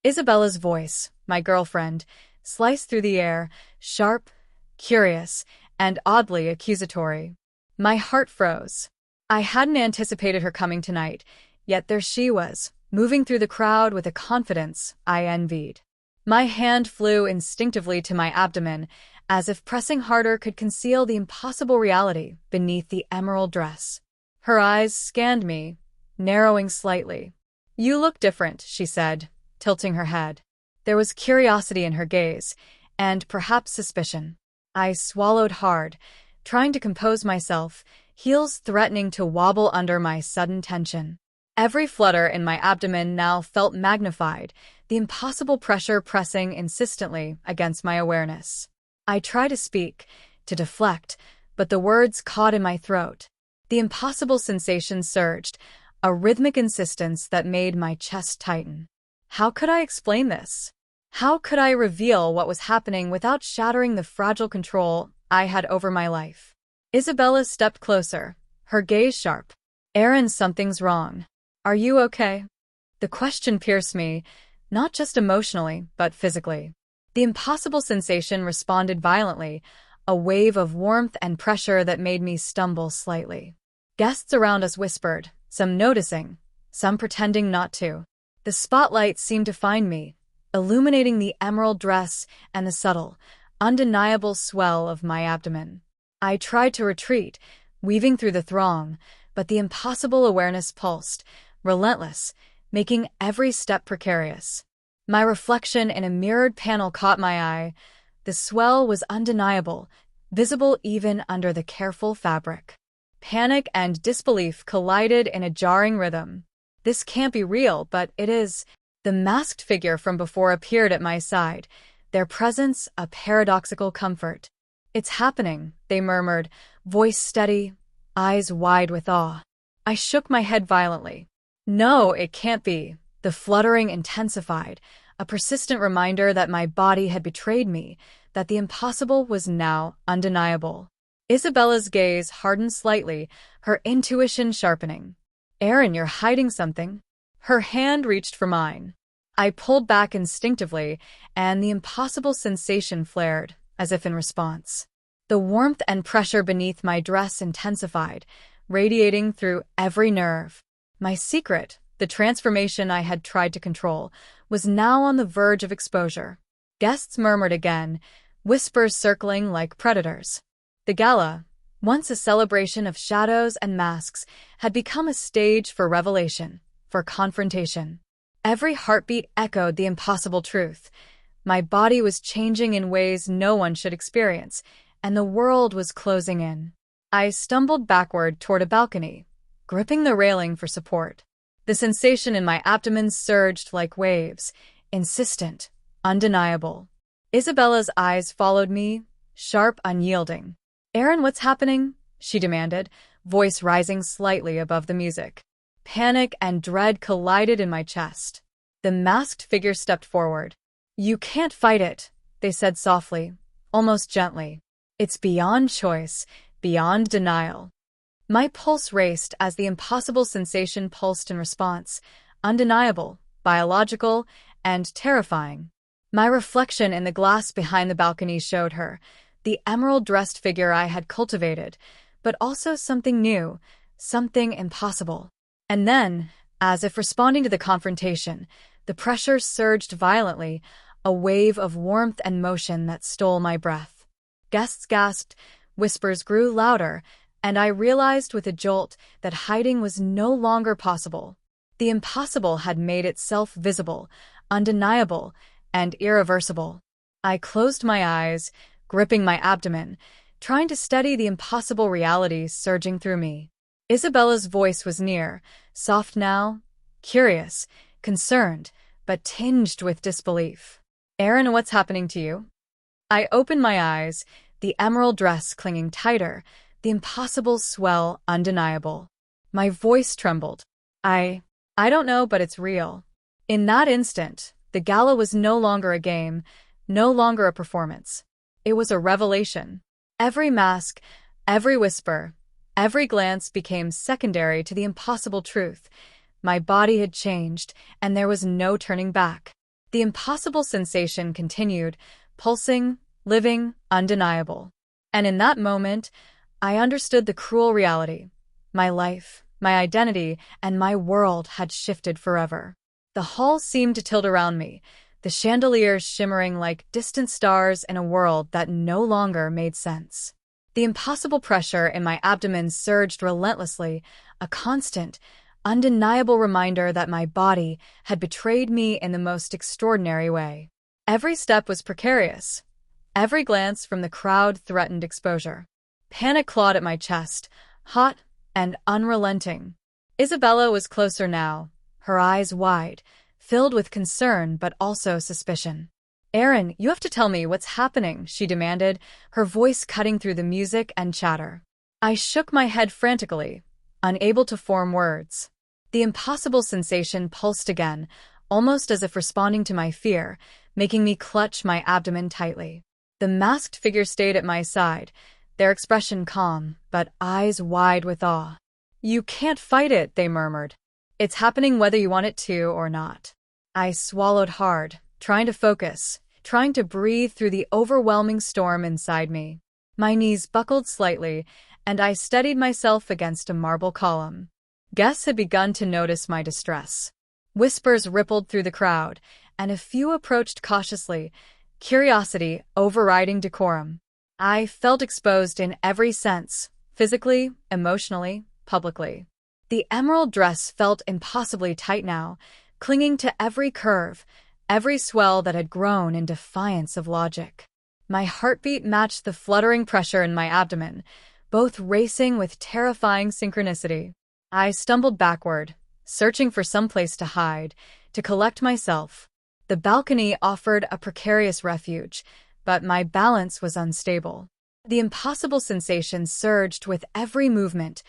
Isabella's voice, my girlfriend, sliced through the air, sharp, curious, and oddly accusatory. My heart froze. I hadn't anticipated her coming tonight, yet there she was, moving through the crowd with a confidence I envied. My hand flew instinctively to my abdomen, as if pressing harder could conceal the impossible reality beneath the emerald dress. Her eyes scanned me, narrowing slightly. "You look different," she said, tilting her head. There was curiosity in her gaze, and perhaps suspicion. I swallowed hard, trying to compose myself, heels threatening to wobble under my sudden tension. Every flutter in my abdomen now felt magnified, the impossible pressure pressing insistently against my awareness. I tried to speak, to deflect, but the words caught in my throat. The impossible sensation surged, a rhythmic insistence that made my chest tighten. How could I explain this? How could I reveal what was happening without shattering the fragile control I had over my life? Isabella stepped closer, her gaze sharp. "Erin, something's wrong. Are you okay?" The question pierced me, not just emotionally, but physically. The impossible sensation responded violently, a wave of warmth and pressure that made me stumble slightly. Guests around us whispered, some noticing, some pretending not to. The spotlight seemed to find me, illuminating the emerald dress and the subtle, undeniable swell of my abdomen. I tried to retreat, weaving through the throng, but the impossible awareness pulsed, relentless, making every step precarious. My reflection in a mirrored panel caught my eye. The swell was undeniable, visible even under the careful fabric. Panic and disbelief collided in a jarring rhythm. This can't be real, but it is. The masked figure from before appeared at my side, their presence a paradoxical comfort. "It's happening," they murmured, voice steady, eyes wide with awe. I shook my head violently. No, it can't be. The fluttering intensified, a persistent reminder that my body had betrayed me, that the impossible was now undeniable. Isabella's gaze hardened slightly, her intuition sharpening. "Erin, you're hiding something." Her hand reached for mine. I pulled back instinctively, and the impossible sensation flared, as if in response. The warmth and pressure beneath my dress intensified, radiating through every nerve. My secret, the transformation I had tried to control, was now on the verge of exposure. Guests murmured again, whispers circling like predators. The gala, once a celebration of shadows and masks, had become a stage for revelation, for confrontation. Every heartbeat echoed the impossible truth. My body was changing in ways no one should experience, and the world was closing in. I stumbled backward toward a balcony, gripping the railing for support. The sensation in my abdomen surged like waves, insistent, undeniable. Isabella's eyes followed me, sharp, unyielding. "Aaron, what's happening?" she demanded, voice rising slightly above the music. Panic and dread collided in my chest. The masked figure stepped forward. "You can't fight it," they said softly, almost gently. "It's beyond choice, beyond denial." My pulse raced as the impossible sensation pulsed in response, undeniable, biological, and terrifying. My reflection in the glass behind the balcony showed her, the emerald-dressed figure I had cultivated, but also something new, something impossible. And then, as if responding to the confrontation, the pressure surged violently, a wave of warmth and motion that stole my breath. Guests gasped, whispers grew louder, and I realized with a jolt that hiding was no longer possible. The impossible had made itself visible, undeniable, and irreversible. I closed my eyes, gripping my abdomen, trying to steady the impossible reality surging through me. Isabella's voice was near, soft now, curious, concerned, but tinged with disbelief. "Aaron, what's happening to you?" I opened my eyes, the emerald dress clinging tighter, the impossible swell undeniable. My voice trembled. I don't know, but it's real." In that instant, the gala was no longer a game, no longer a performance. It was a revelation. Every mask, every whisper, every glance became secondary to the impossible truth. My body had changed, and there was no turning back. The impossible sensation continued, pulsing, living, undeniable. And in that moment, I understood the cruel reality. My life, my identity, and my world had shifted forever. The hall seemed to tilt around me, the chandeliers shimmering like distant stars in a world that no longer made sense. The impossible pressure in my abdomen surged relentlessly, a constant, undeniable reminder that my body had betrayed me in the most extraordinary way. Every step was precarious. Every glance from the crowd threatened exposure. Panic clawed at my chest, hot and unrelenting. Isabella was closer now, her eyes wide, filled with concern but also suspicion. "Aaron, you have to tell me what's happening," she demanded, her voice cutting through the music and chatter. I shook my head frantically, unable to form words. The impossible sensation pulsed again, almost as if responding to my fear, making me clutch my abdomen tightly. The masked figure stayed at my side, their expression calm, but eyes wide with awe. "You can't fight it," they murmured. "It's happening whether you want it to or not." I swallowed hard, trying to focus, trying to breathe through the overwhelming storm inside me. My knees buckled slightly, and I steadied myself against a marble column. Guests had begun to notice my distress. Whispers rippled through the crowd, and a few approached cautiously, curiosity overriding decorum. I felt exposed in every sense, physically, emotionally, publicly. The emerald dress felt impossibly tight now, clinging to every curve, every swell that had grown in defiance of logic. My heartbeat matched the fluttering pressure in my abdomen, both racing with terrifying synchronicity. I stumbled backward, searching for some place to hide, to collect myself. The balcony offered a precarious refuge, but my balance was unstable. The impossible sensation surged with every movement,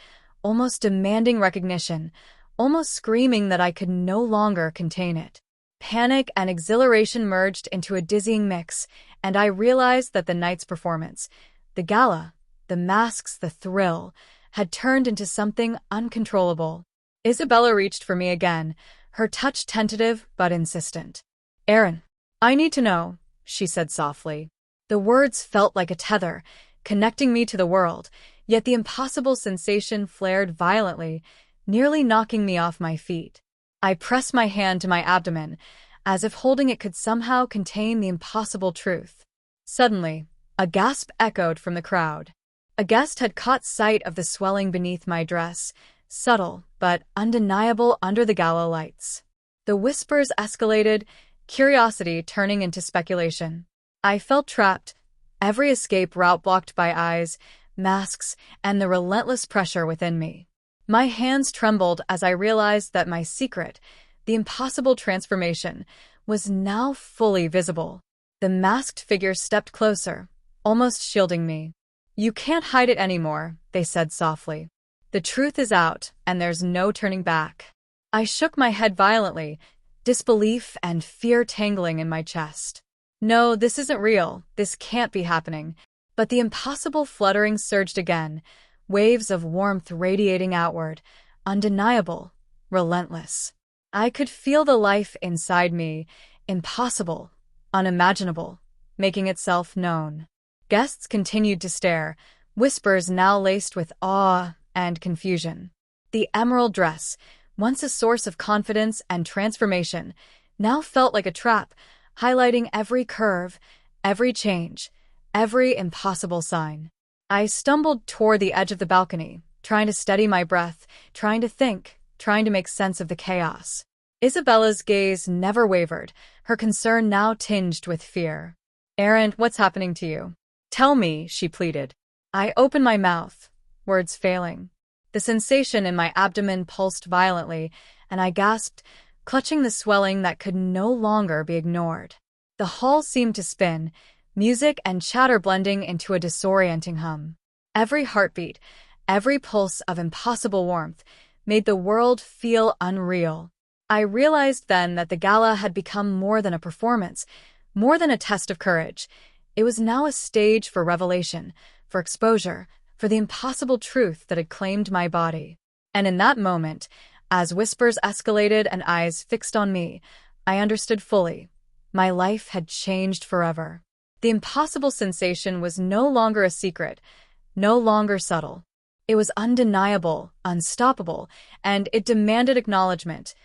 almost demanding recognition, almost screaming that I could no longer contain it. Panic and exhilaration merged into a dizzying mix, and I realized that the night's performance, the gala, the masks, the thrill, had turned into something uncontrollable. Isabella reached for me again, her touch tentative but insistent. "Aaron, I need to know," she said softly. The words felt like a tether, connecting me to the world, yet the impossible sensation flared violently, nearly knocking me off my feet. I pressed my hand to my abdomen, as if holding it could somehow contain the impossible truth. Suddenly, a gasp echoed from the crowd. A guest had caught sight of the swelling beneath my dress, subtle but undeniable under the gala lights. The whispers escalated, curiosity turning into speculation. I felt trapped, every escape route blocked by eyes, masks, and the relentless pressure within me. My hands trembled as I realized that my secret, the impossible transformation, was now fully visible. The masked figure stepped closer, almost shielding me. "You can't hide it anymore," they said softly. "The truth is out, and there's no turning back." I shook my head violently, disbelief and fear tangling in my chest. No, this isn't real. This can't be happening. But the impossible fluttering surged again, waves of warmth radiating outward, undeniable, relentless. I could feel the life inside me, impossible, unimaginable, making itself known. Guests continued to stare, whispers now laced with awe and confusion. The emerald dress, once a source of confidence and transformation, now felt like a trap, highlighting every curve, every change, every impossible sign. I stumbled toward the edge of the balcony, trying to steady my breath, trying to think, trying to make sense of the chaos. Isabella's gaze never wavered, her concern now tinged with fear. "Aaron, what's happening to you? Tell me," she pleaded. I opened my mouth, words failing. The sensation in my abdomen pulsed violently, and I gasped, clutching the swelling that could no longer be ignored. The hall seemed to spin, music and chatter blending into a disorienting hum. Every heartbeat, every pulse of impossible warmth, made the world feel unreal. I realized then that the gala had become more than a performance, more than a test of courage. It was now a stage for revelation, for exposure, for the impossible truth that had claimed my body. And in that moment, as whispers escalated and eyes fixed on me, I understood fully. My life had changed forever. The impossible sensation was no longer a secret, no longer subtle. It was undeniable, unstoppable, and it demanded acknowledgement,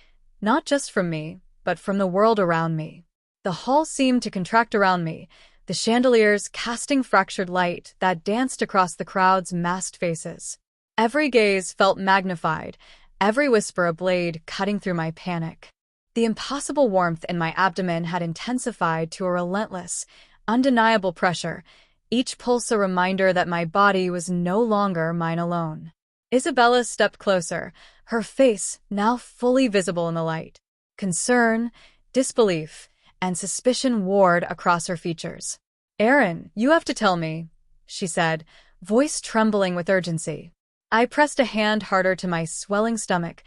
not just from me, but from the world around me. The hall seemed to contract around me, the chandeliers casting fractured light that danced across the crowd's masked faces. Every gaze felt magnified, every whisper a blade cutting through my panic. The impossible warmth in my abdomen had intensified to a relentless, undeniable pressure, each pulse a reminder that my body was no longer mine alone. Isabella stepped closer, her face now fully visible in the light. Concern, disbelief, and suspicion warred across her features. "Aaron, you have to tell me," she said, voice trembling with urgency. I pressed a hand harder to my swelling stomach,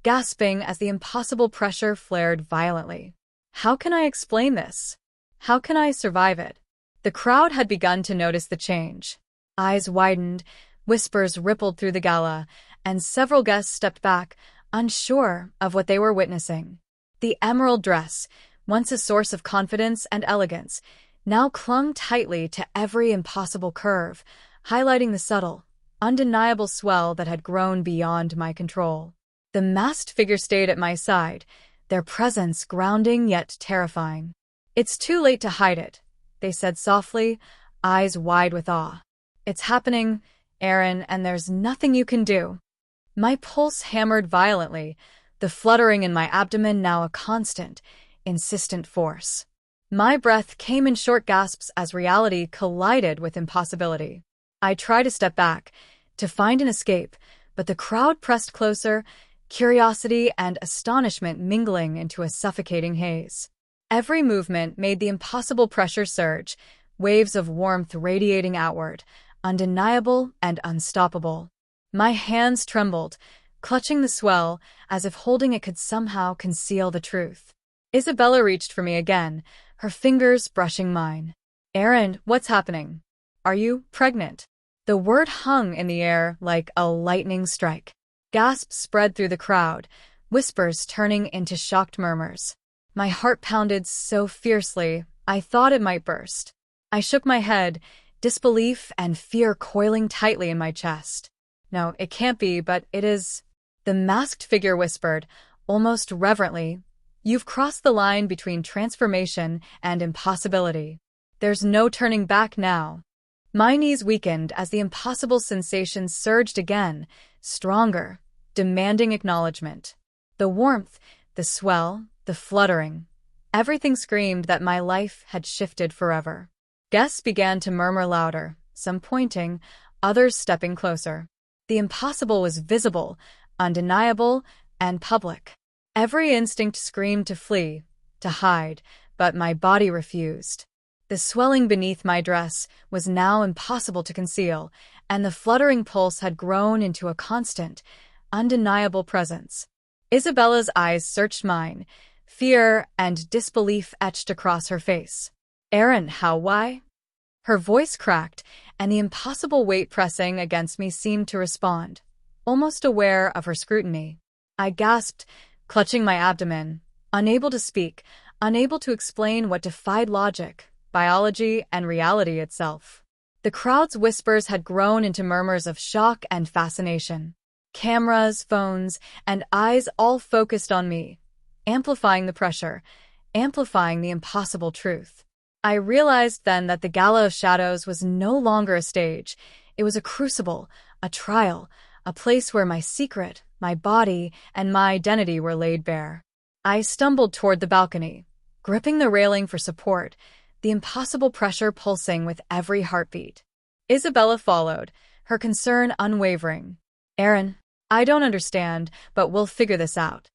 gasping as the impossible pressure flared violently. How can I explain this? How can I survive it? The crowd had begun to notice the change. Eyes widened, whispers rippled through the gala, and several guests stepped back, unsure of what they were witnessing. The emerald dress, once a source of confidence and elegance, now clung tightly to every impossible curve, highlighting the subtle, undeniable swell that had grown beyond my control. The masked figure stayed at my side, their presence grounding yet terrifying. "It's too late to hide it," they said softly, eyes wide with awe. "It's happening, Aaron, and there's nothing you can do." My pulse hammered violently, the fluttering in my abdomen now a constant, insistent force. My breath came in short gasps as reality collided with impossibility. I tried to step back, to find an escape, but the crowd pressed closer, curiosity and astonishment mingling into a suffocating haze. Every movement made the impossible pressure surge, waves of warmth radiating outward, undeniable and unstoppable. My hands trembled, clutching the swell as if holding it could somehow conceal the truth. Isabella reached for me again, her fingers brushing mine. "Aaron, what's happening? Are you pregnant?" The word hung in the air like a lightning strike. Gasps spread through the crowd, whispers turning into shocked murmurs. My heart pounded so fiercely, I thought it might burst. I shook my head, disbelief and fear coiling tightly in my chest. "No, it can't be, but it is." The masked figure whispered, almost reverently, "You've crossed the line between transformation and impossibility. There's no turning back now." My knees weakened as the impossible sensation surged again, stronger, demanding acknowledgement. The warmth, the swell, the fluttering. Everything screamed that my life had shifted forever. Guests began to murmur louder, some pointing, others stepping closer. The impossible was visible, undeniable, and public. Every instinct screamed to flee, to hide, but my body refused. The swelling beneath my dress was now impossible to conceal, and the fluttering pulse had grown into a constant, undeniable presence. Isabella's eyes searched mine, fear and disbelief etched across her face. "Aaron, why?" Her voice cracked, and the impossible weight pressing against me seemed to respond, almost aware of her scrutiny. I gasped, clutching my abdomen, unable to speak, unable to explain what defied logic, biology, and reality itself. The crowd's whispers had grown into murmurs of shock and fascination. Cameras, phones, and eyes all focused on me, amplifying the pressure, amplifying the impossible truth. I realized then that the Gala of Shadows was no longer a stage. It was a crucible, a trial, a place where my secret, my body, and my identity were laid bare. I stumbled toward the balcony, gripping the railing for support, the impossible pressure pulsing with every heartbeat. Isabella followed, her concern unwavering. "Aaron, I don't understand, but we'll figure this out."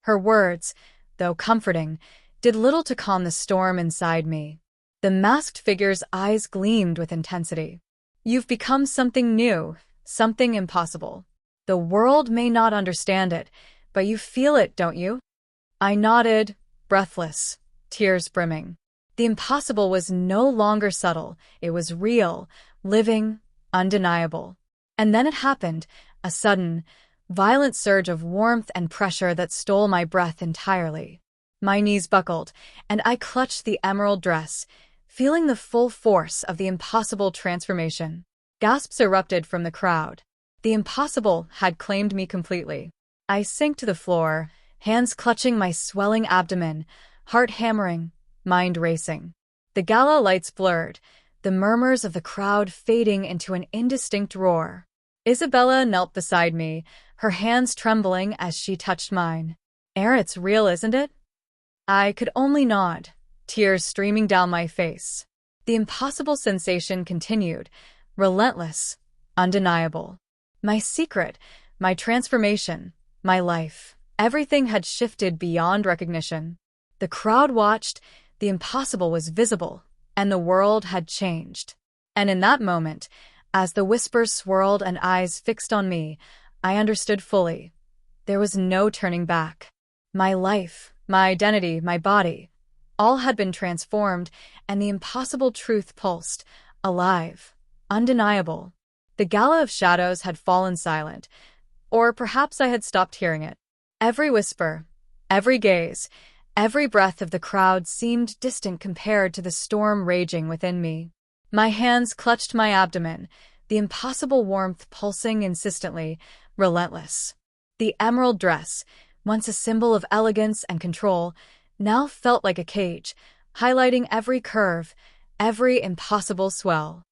Her words, though comforting, did little to calm the storm inside me. The masked figure's eyes gleamed with intensity. "You've become something new, something impossible. The world may not understand it, but you feel it, don't you?" I nodded, breathless, tears brimming. The impossible was no longer subtle. It was real, living, undeniable. And then it happened, a sudden, violent surge of warmth and pressure that stole my breath entirely. My knees buckled, and I clutched the emerald dress, feeling the full force of the impossible transformation. Gasps erupted from the crowd. The impossible had claimed me completely. I sank to the floor, hands clutching my swelling abdomen, heart hammering, mind racing. The gala lights blurred, the murmurs of the crowd fading into an indistinct roar. Isabella knelt beside me, her hands trembling as she touched mine. "Aaron, it's real, isn't it?" I could only nod, tears streaming down my face. The impossible sensation continued, relentless, undeniable. My secret, my transformation, my life, everything had shifted beyond recognition. The crowd watched, the impossible was visible, and the world had changed. And in that moment, as the whispers swirled and eyes fixed on me, I understood fully. There was no turning back. My life, my identity, my body, all had been transformed, and the impossible truth pulsed, alive, undeniable. The Gala of Shadows had fallen silent, or perhaps I had stopped hearing it. Every whisper, every gaze, every breath of the crowd seemed distant compared to the storm raging within me. My hands clutched my abdomen, the impossible warmth pulsing insistently, relentless. The emerald dress, once a symbol of elegance and control, now felt like a cage, highlighting every curve, every impossible swell.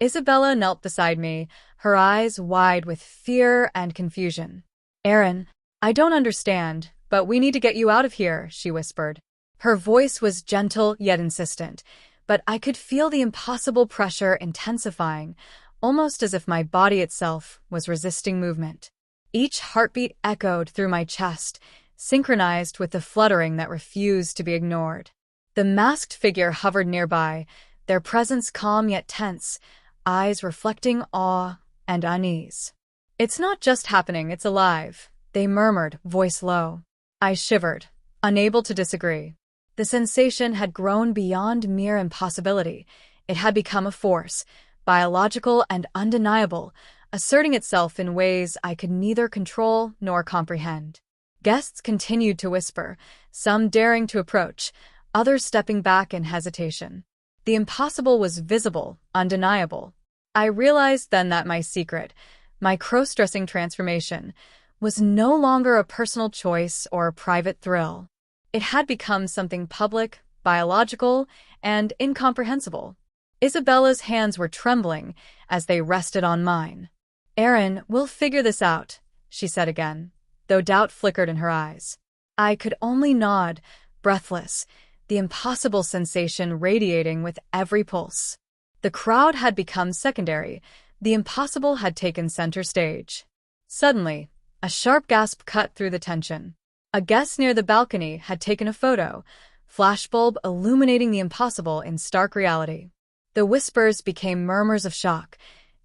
Isabella knelt beside me, her eyes wide with fear and confusion. "Aaron, I don't understand, but we need to get you out of here," she whispered. Her voice was gentle yet insistent, but I could feel the impossible pressure intensifying, almost as if my body itself was resisting movement. Each heartbeat echoed through my chest, synchronized with the fluttering that refused to be ignored. The masked figure hovered nearby, their presence calm yet tense, eyes reflecting awe and unease. "It's not just happening, it's alive," they murmured, voice low. I shivered, unable to disagree. The sensation had grown beyond mere impossibility. It had become a force, biological and undeniable, asserting itself in ways I could neither control nor comprehend. Guests continued to whisper, some daring to approach, others stepping back in hesitation. The impossible was visible, undeniable. I realized then that my secret, my cross-dressing transformation, was no longer a personal choice or a private thrill. It had become something public, biological, and incomprehensible. Isabella's hands were trembling as they rested on mine. "Aaron, we'll figure this out," she said again, though doubt flickered in her eyes. I could only nod, breathless, the impossible sensation radiating with every pulse. The crowd had become secondary, the impossible had taken center stage. Suddenly, a sharp gasp cut through the tension. A guest near the balcony had taken a photo, flashbulb illuminating the impossible in stark reality. The whispers became murmurs of shock,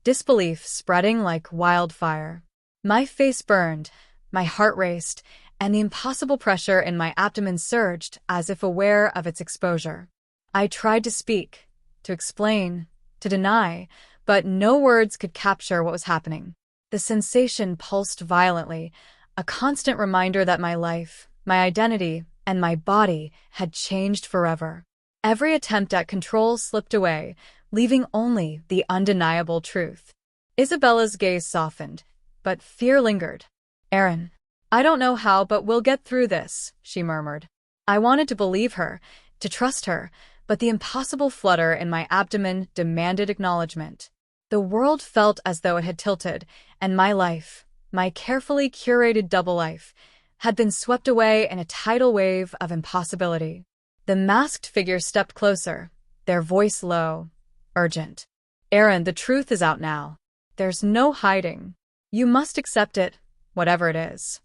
disbelief spreading like wildfire. My face burned, my heart raced, and the impossible pressure in my abdomen surged as if aware of its exposure. I tried to speak, to explain, to deny, but no words could capture what was happening. The sensation pulsed violently, a constant reminder that my life, my identity, and my body had changed forever. Every attempt at control slipped away, leaving only the undeniable truth. Isabella's gaze softened, but fear lingered. "Aaron, I don't know how, but we'll get through this," she murmured. I wanted to believe her, to trust her, but the impossible flutter in my abdomen demanded acknowledgement. The world felt as though it had tilted, and my life, my carefully curated double life, had been swept away in a tidal wave of impossibility. The masked figure stepped closer, their voice low, urgent. "Aaron, the truth is out now. There's no hiding. You must accept it, whatever it is."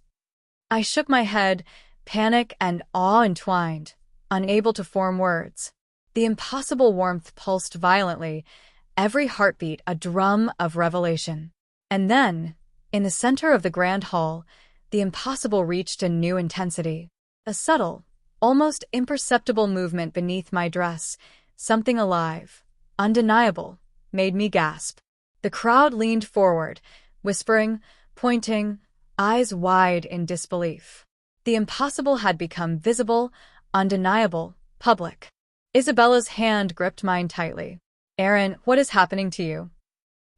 I shook my head, panic and awe entwined, unable to form words. The impossible warmth pulsed violently, every heartbeat a drum of revelation. And then, in the center of the grand hall, the impossible reached a new intensity. A subtle, almost imperceptible movement beneath my dress, something alive, undeniable, made me gasp. The crowd leaned forward, whispering, pointing, eyes wide in disbelief. The impossible had become visible, undeniable, public. Isabella's hand gripped mine tightly. "Aaron, what is happening to you?"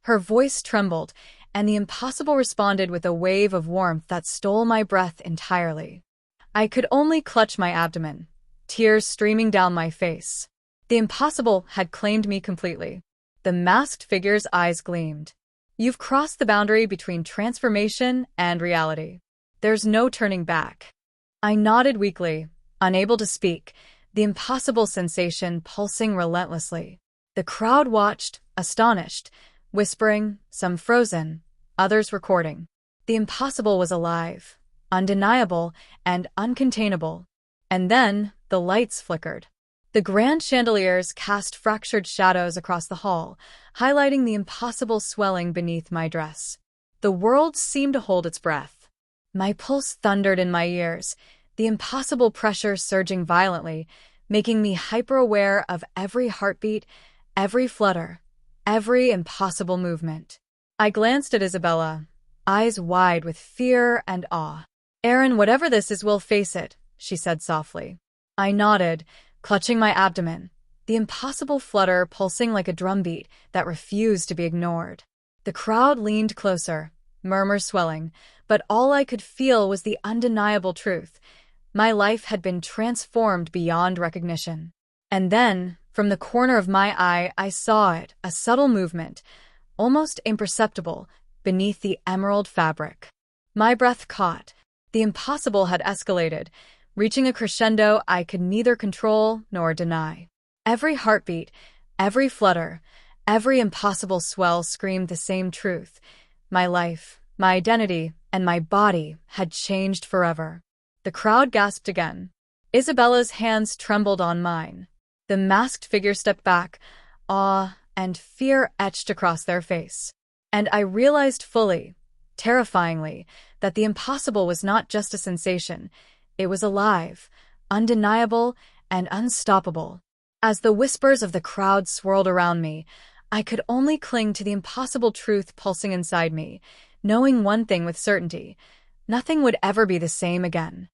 Her voice trembled, and the impossible responded with a wave of warmth that stole my breath entirely. I could only clutch my abdomen, tears streaming down my face. The impossible had claimed me completely. The masked figure's eyes gleamed. "You've crossed the boundary between transformation and reality. There's no turning back." I nodded weakly, unable to speak, the impossible sensation pulsing relentlessly. The crowd watched, astonished, whispering, some frozen, others recording. The impossible was alive, undeniable, and uncontainable. And then the lights flickered. The grand chandeliers cast fractured shadows across the hall, highlighting the impossible swelling beneath my dress. The world seemed to hold its breath. My pulse thundered in my ears, the impossible pressure surging violently, making me hyper-aware of every heartbeat, every flutter, every impossible movement. I glanced at Isabella, eyes wide with fear and awe. "Aaron, whatever this is, we'll face it," she said softly. I nodded, clutching my abdomen, the impossible flutter pulsing like a drumbeat that refused to be ignored. The crowd leaned closer, murmurs swelling, but all I could feel was the undeniable truth. My life had been transformed beyond recognition. And then, from the corner of my eye, I saw it, a subtle movement, almost imperceptible, beneath the emerald fabric. My breath caught. The impossible had escalated, reaching a crescendo I could neither control nor deny. Every heartbeat, every flutter, every impossible swell screamed the same truth. My life, my identity, and my body had changed forever. The crowd gasped again. Isabella's hands trembled on mine. The masked figure stepped back, awe and fear etched across their face. And I realized fully, terrifyingly, that the impossible was not just a sensation. It was alive, undeniable, and unstoppable. As the whispers of the crowd swirled around me, I could only cling to the impossible truth pulsing inside me, knowing one thing with certainty: nothing would ever be the same again.